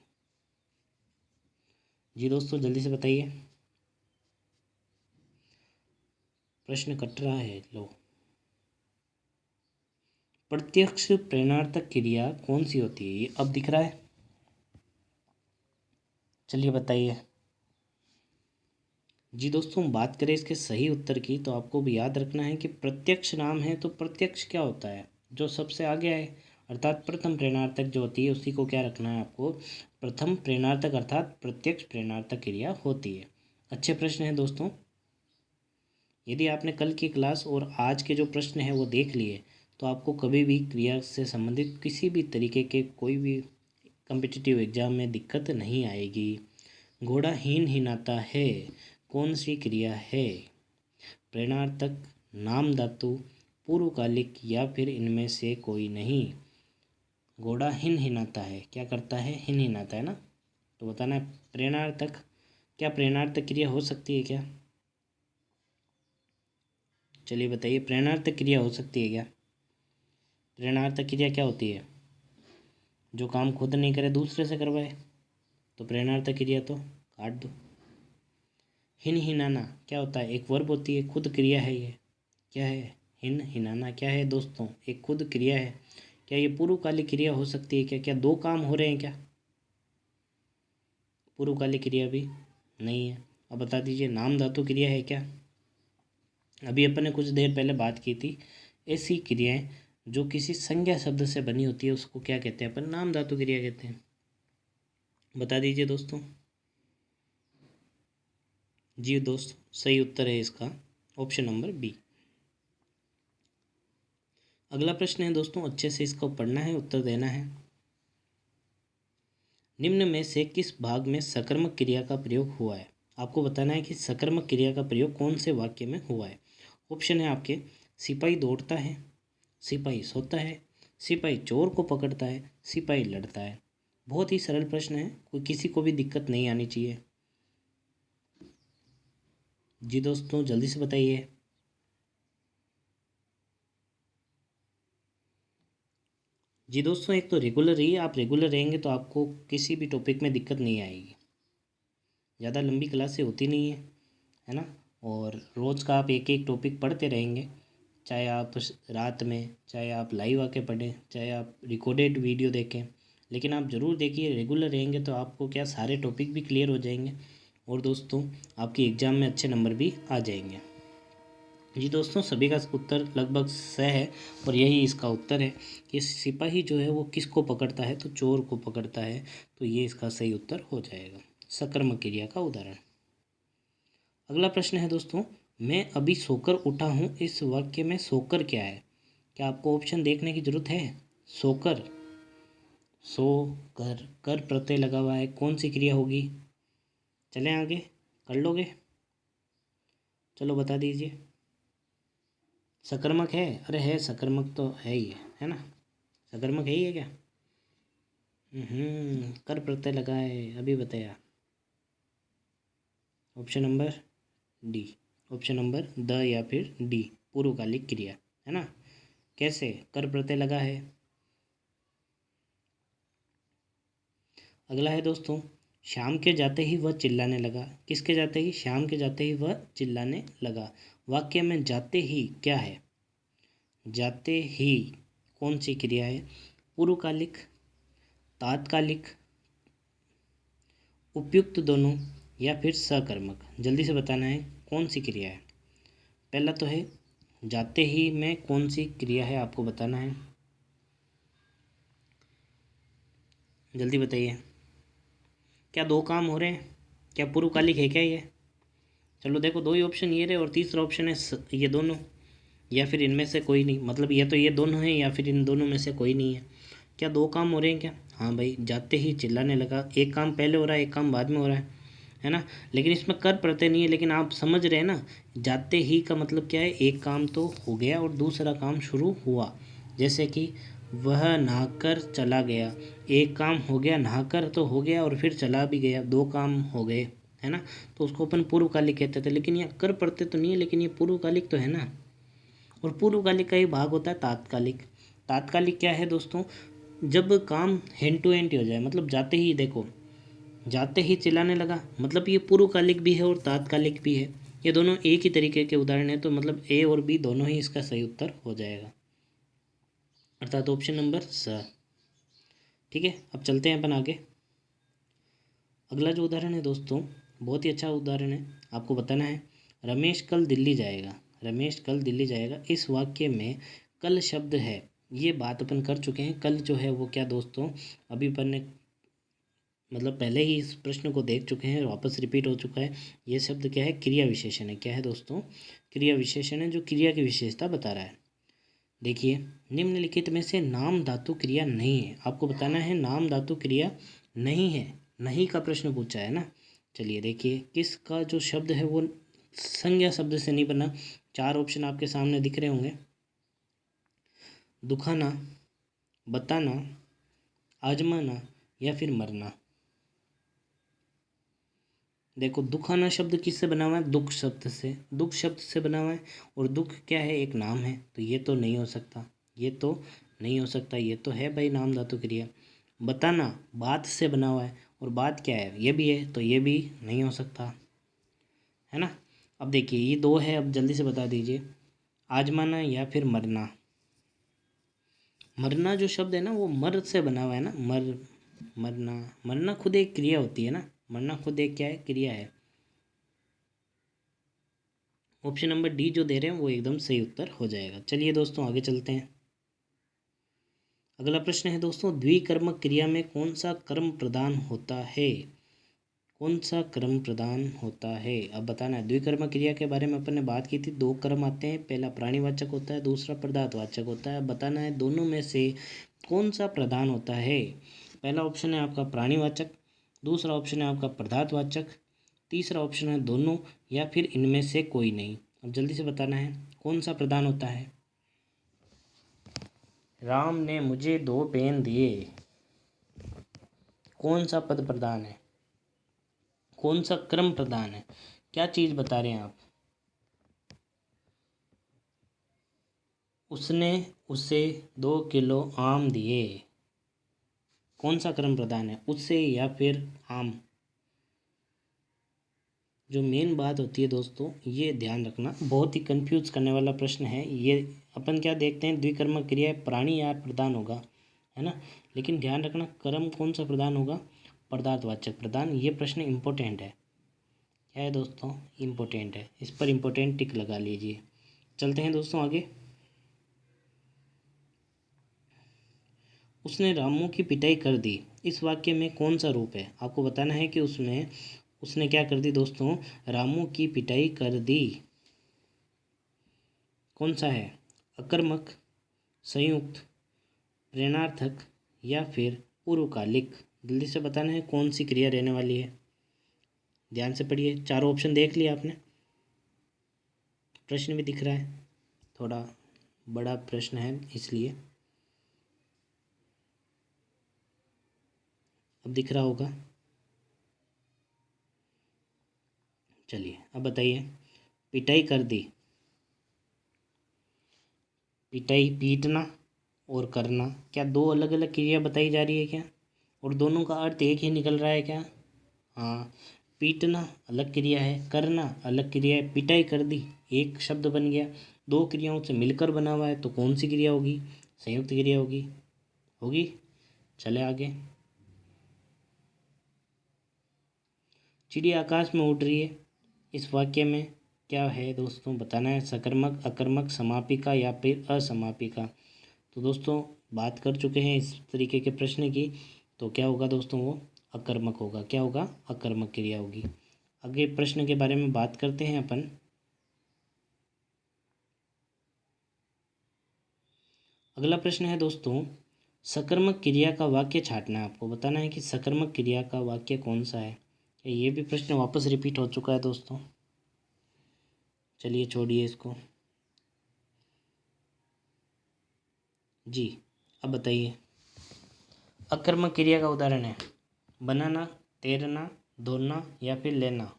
जी दोस्तों जल्दी से बताइए, प्रश्न कट रहा है। लो, प्रत्यक्ष प्रेरणार्थक क्रिया कौन सी होती है? ये अब दिख रहा है, चलिए बताइए। जी दोस्तों, बात करें इसके सही उत्तर की तो आपको भी याद रखना है कि प्रत्यक्ष नाम है तो प्रत्यक्ष क्या होता है? जो सबसे आगे आए, अर्थात प्रथम प्रेरणार्थक जो होती है उसी को क्या रखना है आपको? प्रथम प्रेरणार्थक अर्थात प्रत्यक्ष प्रेरणार्थक क्रिया होती है। अच्छे प्रश्न हैं दोस्तों। यदि आपने कल की क्लास और आज के जो प्रश्न हैं वो देख लिए तो आपको कभी भी क्रिया से संबंधित किसी भी तरीके के कोई भी कम्पिटिटिव एग्जाम में दिक्कत नहीं आएगी। घोड़ा हीन हिनाता है कौन सी क्रिया है? प्रेरणार्थक, नाम धातु, पूर्वकालिक या फिर इनमें से कोई नहीं। घोड़ा हिन हिनाता है, क्या करता है? हिन हिनाता है ना। तो बताना है प्रेरणार्थक, क्या प्रेरणार्थक क्रिया हो सकती है क्या? चलिए बताइए, प्रेरणार्थक क्रिया हो सकती है क्या? प्रेरणार्थक क्रिया क्या होती है? जो काम खुद नहीं करे दूसरे से करवाए, तो प्रेरणार्थक क्रिया तो काट दो। हिन हिनाना क्या होता है? एक वर्ब होती है, खुद क्रिया है ये। क्या है? हिन हिनाना क्या है दोस्तों? एक खुद क्रिया है। क्या ये पूर्वकालिक क्रिया हो सकती है क्या? क्या दो काम हो रहे हैं क्या? पूर्वकालिक क्रिया भी नहीं है। अब बता दीजिए, नाम धातु क्रिया है क्या? अभी अपन ने कुछ देर पहले बात की थी, ऐसी क्रियाएं जो किसी संज्ञा शब्द से बनी होती है उसको क्या कहते हैं? अपन नाम धातु क्रिया कहते हैं। बता दीजिए दोस्तों। जी दोस्त, सही उत्तर है इसका ऑप्शन नंबर बी। अगला प्रश्न है दोस्तों, अच्छे से इसको पढ़ना है, उत्तर देना है। निम्न में से किस भाग में सकर्मक क्रिया का प्रयोग हुआ है? आपको बताना है कि सकर्मक क्रिया का प्रयोग कौन से वाक्य में हुआ है। ऑप्शन है आपके, सिपाही दौड़ता है, सिपाही सोता है, सिपाही चोर को पकड़ता है, सिपाही लड़ता है। बहुत ही सरल प्रश्न है, कोई किसी को भी दिक्कत नहीं आनी चाहिए। जी दोस्तों जल्दी से बताइए। जी दोस्तों, एक तो रेगुलर रहिए, आप रेगुलर रहेंगे तो आपको किसी भी टॉपिक में दिक्कत नहीं आएगी। ज़्यादा लंबी क्लासें होती नहीं है ना। और रोज़ का आप एक एक टॉपिक पढ़ते रहेंगे, चाहे आप रात में, चाहे आप लाइव आके पढ़ें, चाहे आप रिकॉर्डेड वीडियो देखें, लेकिन आप ज़रूर देखिए। रेगुलर रहेंगे तो आपको क्या सारे टॉपिक भी क्लियर हो जाएंगे और दोस्तों आपके एग्ज़ाम में अच्छे नंबर भी आ जाएंगे। जी दोस्तों, सभी का उत्तर लगभग सही है और यही इसका उत्तर है कि सिपाही जो है वो किसको पकड़ता है? तो चोर को पकड़ता है। तो ये इसका सही उत्तर हो जाएगा, सकर्मक क्रिया का उदाहरण। अगला प्रश्न है दोस्तों, मैं अभी सोकर उठा हूँ, इस वाक्य में सोकर क्या है? क्या आपको ऑप्शन देखने की जरूरत है? सोकर, सो कर, कर प्रत्यय लगा हुआ है, कौन सी क्रिया होगी? चलें आगे, कर लोगे? चलो बता दीजिए। सकर्मक है? अरे है, सकर्मक तो है ही है ना। सकर्मक है ही है क्या? कर प्रत्यय लगा है, अभी बताया। Option number D, option number the या फिर डी, पूर्वकालिक क्रिया है ना। कैसे कर प्रत्यय लगा है? अगला है दोस्तों, शाम के जाते ही वह चिल्लाने लगा। किसके जाते ही? शाम के जाते ही वह चिल्लाने लगा। वाक्य में जाते ही क्या है? जाते ही कौन सी क्रिया है? पूर्वकालिक, तात्कालिक, उपयुक्त दोनों या फिर सकर्मक? जल्दी से बताना है कौन सी क्रिया है। पहला तो है जाते ही में कौन सी क्रिया है, आपको बताना है, जल्दी बताइए। क्या दो काम हो रहे हैं? क्या पूर्वकालिक है क्या ये? चलो देखो, दो ही ऑप्शन ये रहे और तीसरा ऑप्शन है ये दोनों। या फिर इनमें से कोई नहीं, मतलब या तो ये दोनों हैं या फिर इन दोनों में से कोई नहीं है। क्या दो काम हो रहे हैं क्या? हाँ भाई, जाते ही चिल्लाने लगा, एक काम पहले हो रहा है एक काम बाद में हो रहा है ना। लेकिन इसमें कर प्रत्यय नहीं है, लेकिन आप समझ रहे हैं ना, जाते ही का मतलब क्या है, एक काम तो हो गया और दूसरा काम शुरू हुआ। जैसे कि वह नहाकर चला गया, एक काम हो गया, नहाकर तो हो गया और फिर चला भी गया, दो काम हो गए, है ना। तो उसको अपन पूर्वकालिक कहते थे, लेकिन यह कर प्रत्यय तो नहीं है, लेकिन ये पूर्वकालिक तो है ना। और पूर्वकालिक का ही भाग होता है तात्कालिक। तात्कालिक क्या है दोस्तों, जब काम हैंड टू हैंड हो जाए, मतलब जाते ही, देखो जाते ही चिल्लाने लगा, मतलब ये पूर्वकालिक भी है और तात्कालिक भी है। ये दोनों एक ही तरीके के उदाहरण हैं, तो मतलब ए और बी दोनों ही इसका सही उत्तर हो जाएगा, अर्थात ऑप्शन नंबर स। ठीक है, अब चलते हैं अपन आगे। अगला जो उदाहरण है दोस्तों, बहुत ही अच्छा उदाहरण है। आपको बताना है, रमेश कल दिल्ली जाएगा। रमेश कल दिल्ली जाएगा, इस वाक्य में कल शब्द है, ये बात अपन कर चुके हैं। कल जो है वो क्या दोस्तों, अभी अपन ने मतलब पहले ही इस प्रश्न को देख चुके हैं, वापस रिपीट हो चुका है। ये शब्द क्या है, क्रिया विशेषण है। क्या है दोस्तों, क्रिया विशेषण है, जो क्रिया की विशेषता बता रहा है। देखिए, निम्नलिखित में से नाम धातु क्रिया नहीं है। आपको बताना है नाम धातु क्रिया नहीं है, नहीं का प्रश्न पूछा है ना। चलिए देखिए, किसका जो शब्द है वो संज्ञा शब्द से नहीं बना। चार ऑप्शन आपके सामने दिख रहे होंगे, दुखाना, बताना, आजमाना या फिर मरना। देखो, दुखाना शब्द किससे बना हुआ है, दुख शब्द से, दुख शब्द से बना हुआ है। और दुख क्या है, एक नाम है, तो ये तो नहीं हो सकता, ये तो नहीं हो सकता, ये तो है भाई नाम धातु क्रिया। बताना बात से बना हुआ है, और बात क्या है, ये भी है, तो ये भी नहीं हो सकता, है ना। अब देखिए, ये दो है, अब जल्दी से बता दीजिए, आजमाना या फिर मरना। मरना जो शब्द है ना, वो मर से बना हुआ है ना, मरना, मरना खुद एक क्रिया होती है ना, मरना खुद एक क्या है, क्रिया है। ऑप्शन नंबर डी जो दे रहे हैं वो एकदम सही उत्तर हो जाएगा। चलिए दोस्तों, आगे चलते हैं। अगला प्रश्न है दोस्तों, द्विकर्मक क्रिया में कौन सा कर्म प्रदान होता है, कौन सा कर्म प्रदान होता है। अब बताना है, द्विकर्मक क्रिया के बारे में अपन ने बात की थी, दो कर्म आते हैं, पहला प्राणीवाचक होता है, दूसरा पदार्थवाचक होता है। अब बताना है दोनों में से कौन सा प्रदान होता है। पहला ऑप्शन है आपका प्राणीवाचक, दूसरा ऑप्शन है आपका पदार्थवाचक, तीसरा ऑप्शन है दोनों या फिर इनमें से कोई नहीं। अब जल्दी से बताना है कौन सा प्रदान होता है। राम ने मुझे 2 पेन दिए, कौन सा पद प्रदान है, कौन सा क्रम प्रदान है, क्या चीज़ बता रहे हैं आप। उसने उसे 2 किलो आम दिए, कौन सा क्रम प्रदान है, उससे या फिर आम। जो मेन बात होती है दोस्तों, ये ध्यान रखना, बहुत ही कंफ्यूज करने वाला प्रश्न है ये। अपन क्या देखते हैं, द्विकर्मक क्रिया प्राणी या प्रदान होगा, है ना। लेकिन ध्यान रखना, कर्म कौन सा प्रदान होगा, पदार्थवाचक प्रदान। ये प्रश्न इम्पोर्टेंट है, क्या है दोस्तों, इम्पोर्टेंट है, इस पर इम्पोर्टेंट टिक लगा लीजिए। चलते हैं दोस्तों आगे। उसने रामू की पिटाई कर दी, इस वाक्य में कौन सा रूप है। आपको बताना है कि उसमें उसने क्या कर दी दोस्तों, रामू की पिटाई कर दी, कौन सा है, अकर्मक, संयुक्त, प्रेरणार्थक या फिर पूर्वकालिक। जल्दी से बताना है कौन सी क्रिया रहने वाली है। ध्यान से पढ़िए, चारों ऑप्शन देख लिया आपने, प्रश्न भी दिख रहा है, थोड़ा बड़ा प्रश्न है इसलिए, अब दिख रहा होगा। चलिए अब बताइए, पिटाई कर दी, पिटाई पीटना और करना, क्या दो अलग अलग क्रिया बताई जा रही है क्या, और दोनों का अर्थ एक ही निकल रहा है क्या। हाँ, पीटना अलग क्रिया है, करना अलग क्रिया है, पिटाई कर दी एक शब्द बन गया, दो क्रियाओं से मिलकर बना हुआ है, तो कौन सी क्रिया होगी, संयुक्त क्रिया होगी, होगी। चले आगे। चिड़िया आकाश में उड़ रही है, इस वाक्य में क्या है दोस्तों, बताना है, सकर्मक, अकर्मक, समापिका या फिर असमापिका। तो दोस्तों बात कर चुके हैं इस तरीके के प्रश्न की, तो क्या होगा दोस्तों, वो अकर्मक होगा, क्या होगा, अकर्मक क्रिया होगी। आगे प्रश्न के बारे में बात करते हैं अपन। अगला प्रश्न है दोस्तों, सकर्मक क्रिया का वाक्य छांटना है। आपको बताना है कि सकर्मक क्रिया का वाक्य कौन सा है। ये भी प्रश्न वापस रिपीट हो चुका है दोस्तों, चलिए छोड़िए इसको। जी अब बताइए, अकर्मक क्रिया का उदाहरण है बनाना, तैरना, दौड़ना या फिर लेना।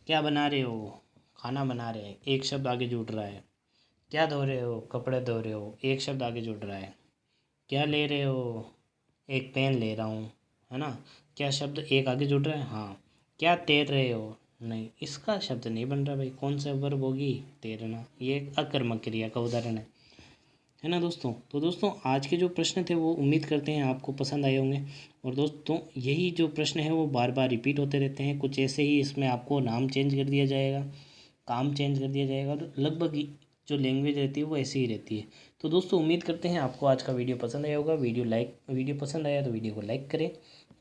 क्या बना रहे हो? खाना बना रहे हैं, एक शब्द आगे जुड़ रहा है। क्या धो रहे हो? कपड़े धो रहे हो, एक शब्द आगे जुड़ रहा है। क्या ले रहे हो? एक पेन ले रहा हूँ, है ना। क्या शब्द एक आगे जुड़ रहा है? हाँ। क्या तैर रहे हो? नहीं, इसका शब्द नहीं बन रहा भाई, कौन सा वर्ब होगी? तैरना। ये एक अकर्मक क्रिया का उदाहरण है ना दोस्तों। तो दोस्तों आज के जो प्रश्न थे वो उम्मीद करते हैं आपको पसंद आए होंगे। और दोस्तों यही जो प्रश्न है वो बार बार रिपीट होते रहते हैं, कुछ ऐसे ही इसमें आपको नाम चेंज कर दिया जाएगा, काम चेंज कर दिया जाएगा, और लगभग जो लैंग्वेज रहती है वो ऐसी ही रहती है। तो दोस्तों उम्मीद करते हैं आपको आज का वीडियो पसंद आया होगा। वीडियो पसंद आया तो वीडियो को लाइक करें,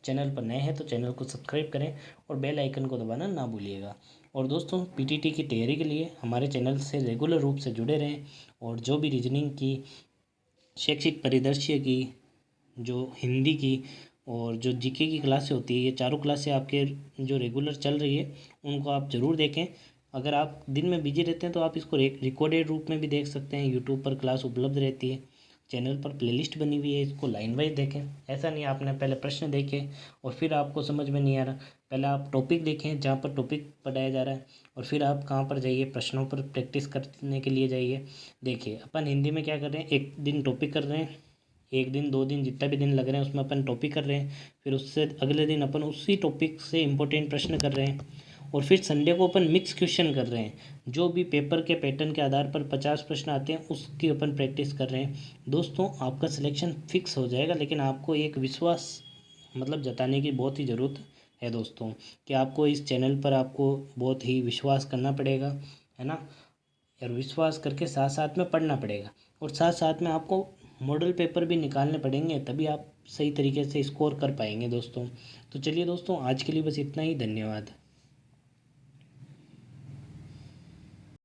चैनल पर नए हैं तो चैनल को सब्सक्राइब करें और बेल आइकन को दबाना ना भूलिएगा। और दोस्तों पीटीटी की तैयारी के लिए हमारे चैनल से रेगुलर रूप से जुड़े रहें, और जो भी रीजनिंग की, शैक्षिक परिदृश्य की, जो हिंदी की और जो जीके की क्लासें होती है, ये चारों क्लासें आपके जो रेगुलर चल रही है उनको आप ज़रूर देखें। अगर आप दिन में बिजी रहते हैं तो आप इसको रिकॉर्डेड रूप में भी देख सकते हैं, यूट्यूब पर क्लास उपलब्ध रहती है, चैनल पर प्लेलिस्ट बनी हुई है, इसको लाइन वाइज देखें। ऐसा नहीं आपने पहले प्रश्न देखे और फिर आपको समझ में नहीं आ रहा, पहले आप टॉपिक देखें जहाँ पर टॉपिक पढ़ाया जा रहा है, और फिर आप कहाँ पर जाइए, प्रश्नों पर प्रैक्टिस करने के लिए जाइए। देखिए अपन हिंदी में क्या कर रहे हैं, एक दिन टॉपिक कर रहे हैं, एक दिन, 2 दिन, जितना भी दिन लग रहे हैं उसमें अपन टॉपिक कर रहे हैं, फिर उससे अगले दिन अपन उसी टॉपिक से इम्पोर्टेंट प्रश्न कर रहे हैं, और फिर संडे को अपन मिक्स क्वेश्चन कर रहे हैं। जो भी पेपर के पैटर्न के आधार पर 50 प्रश्न आते हैं उसकी अपन प्रैक्टिस कर रहे हैं। दोस्तों आपका सिलेक्शन फिक्स हो जाएगा, लेकिन आपको एक विश्वास मतलब जताने की बहुत ही ज़रूरत है दोस्तों, कि आपको इस चैनल पर आपको बहुत ही विश्वास करना पड़ेगा, है ना। और विश्वास करके साथ साथ में पढ़ना पड़ेगा, और साथ साथ में आपको मॉडल पेपर भी निकालने पड़ेंगे, तभी आप सही तरीके से स्कोर कर पाएंगे दोस्तों। तो चलिए दोस्तों आज के लिए बस इतना ही, धन्यवाद।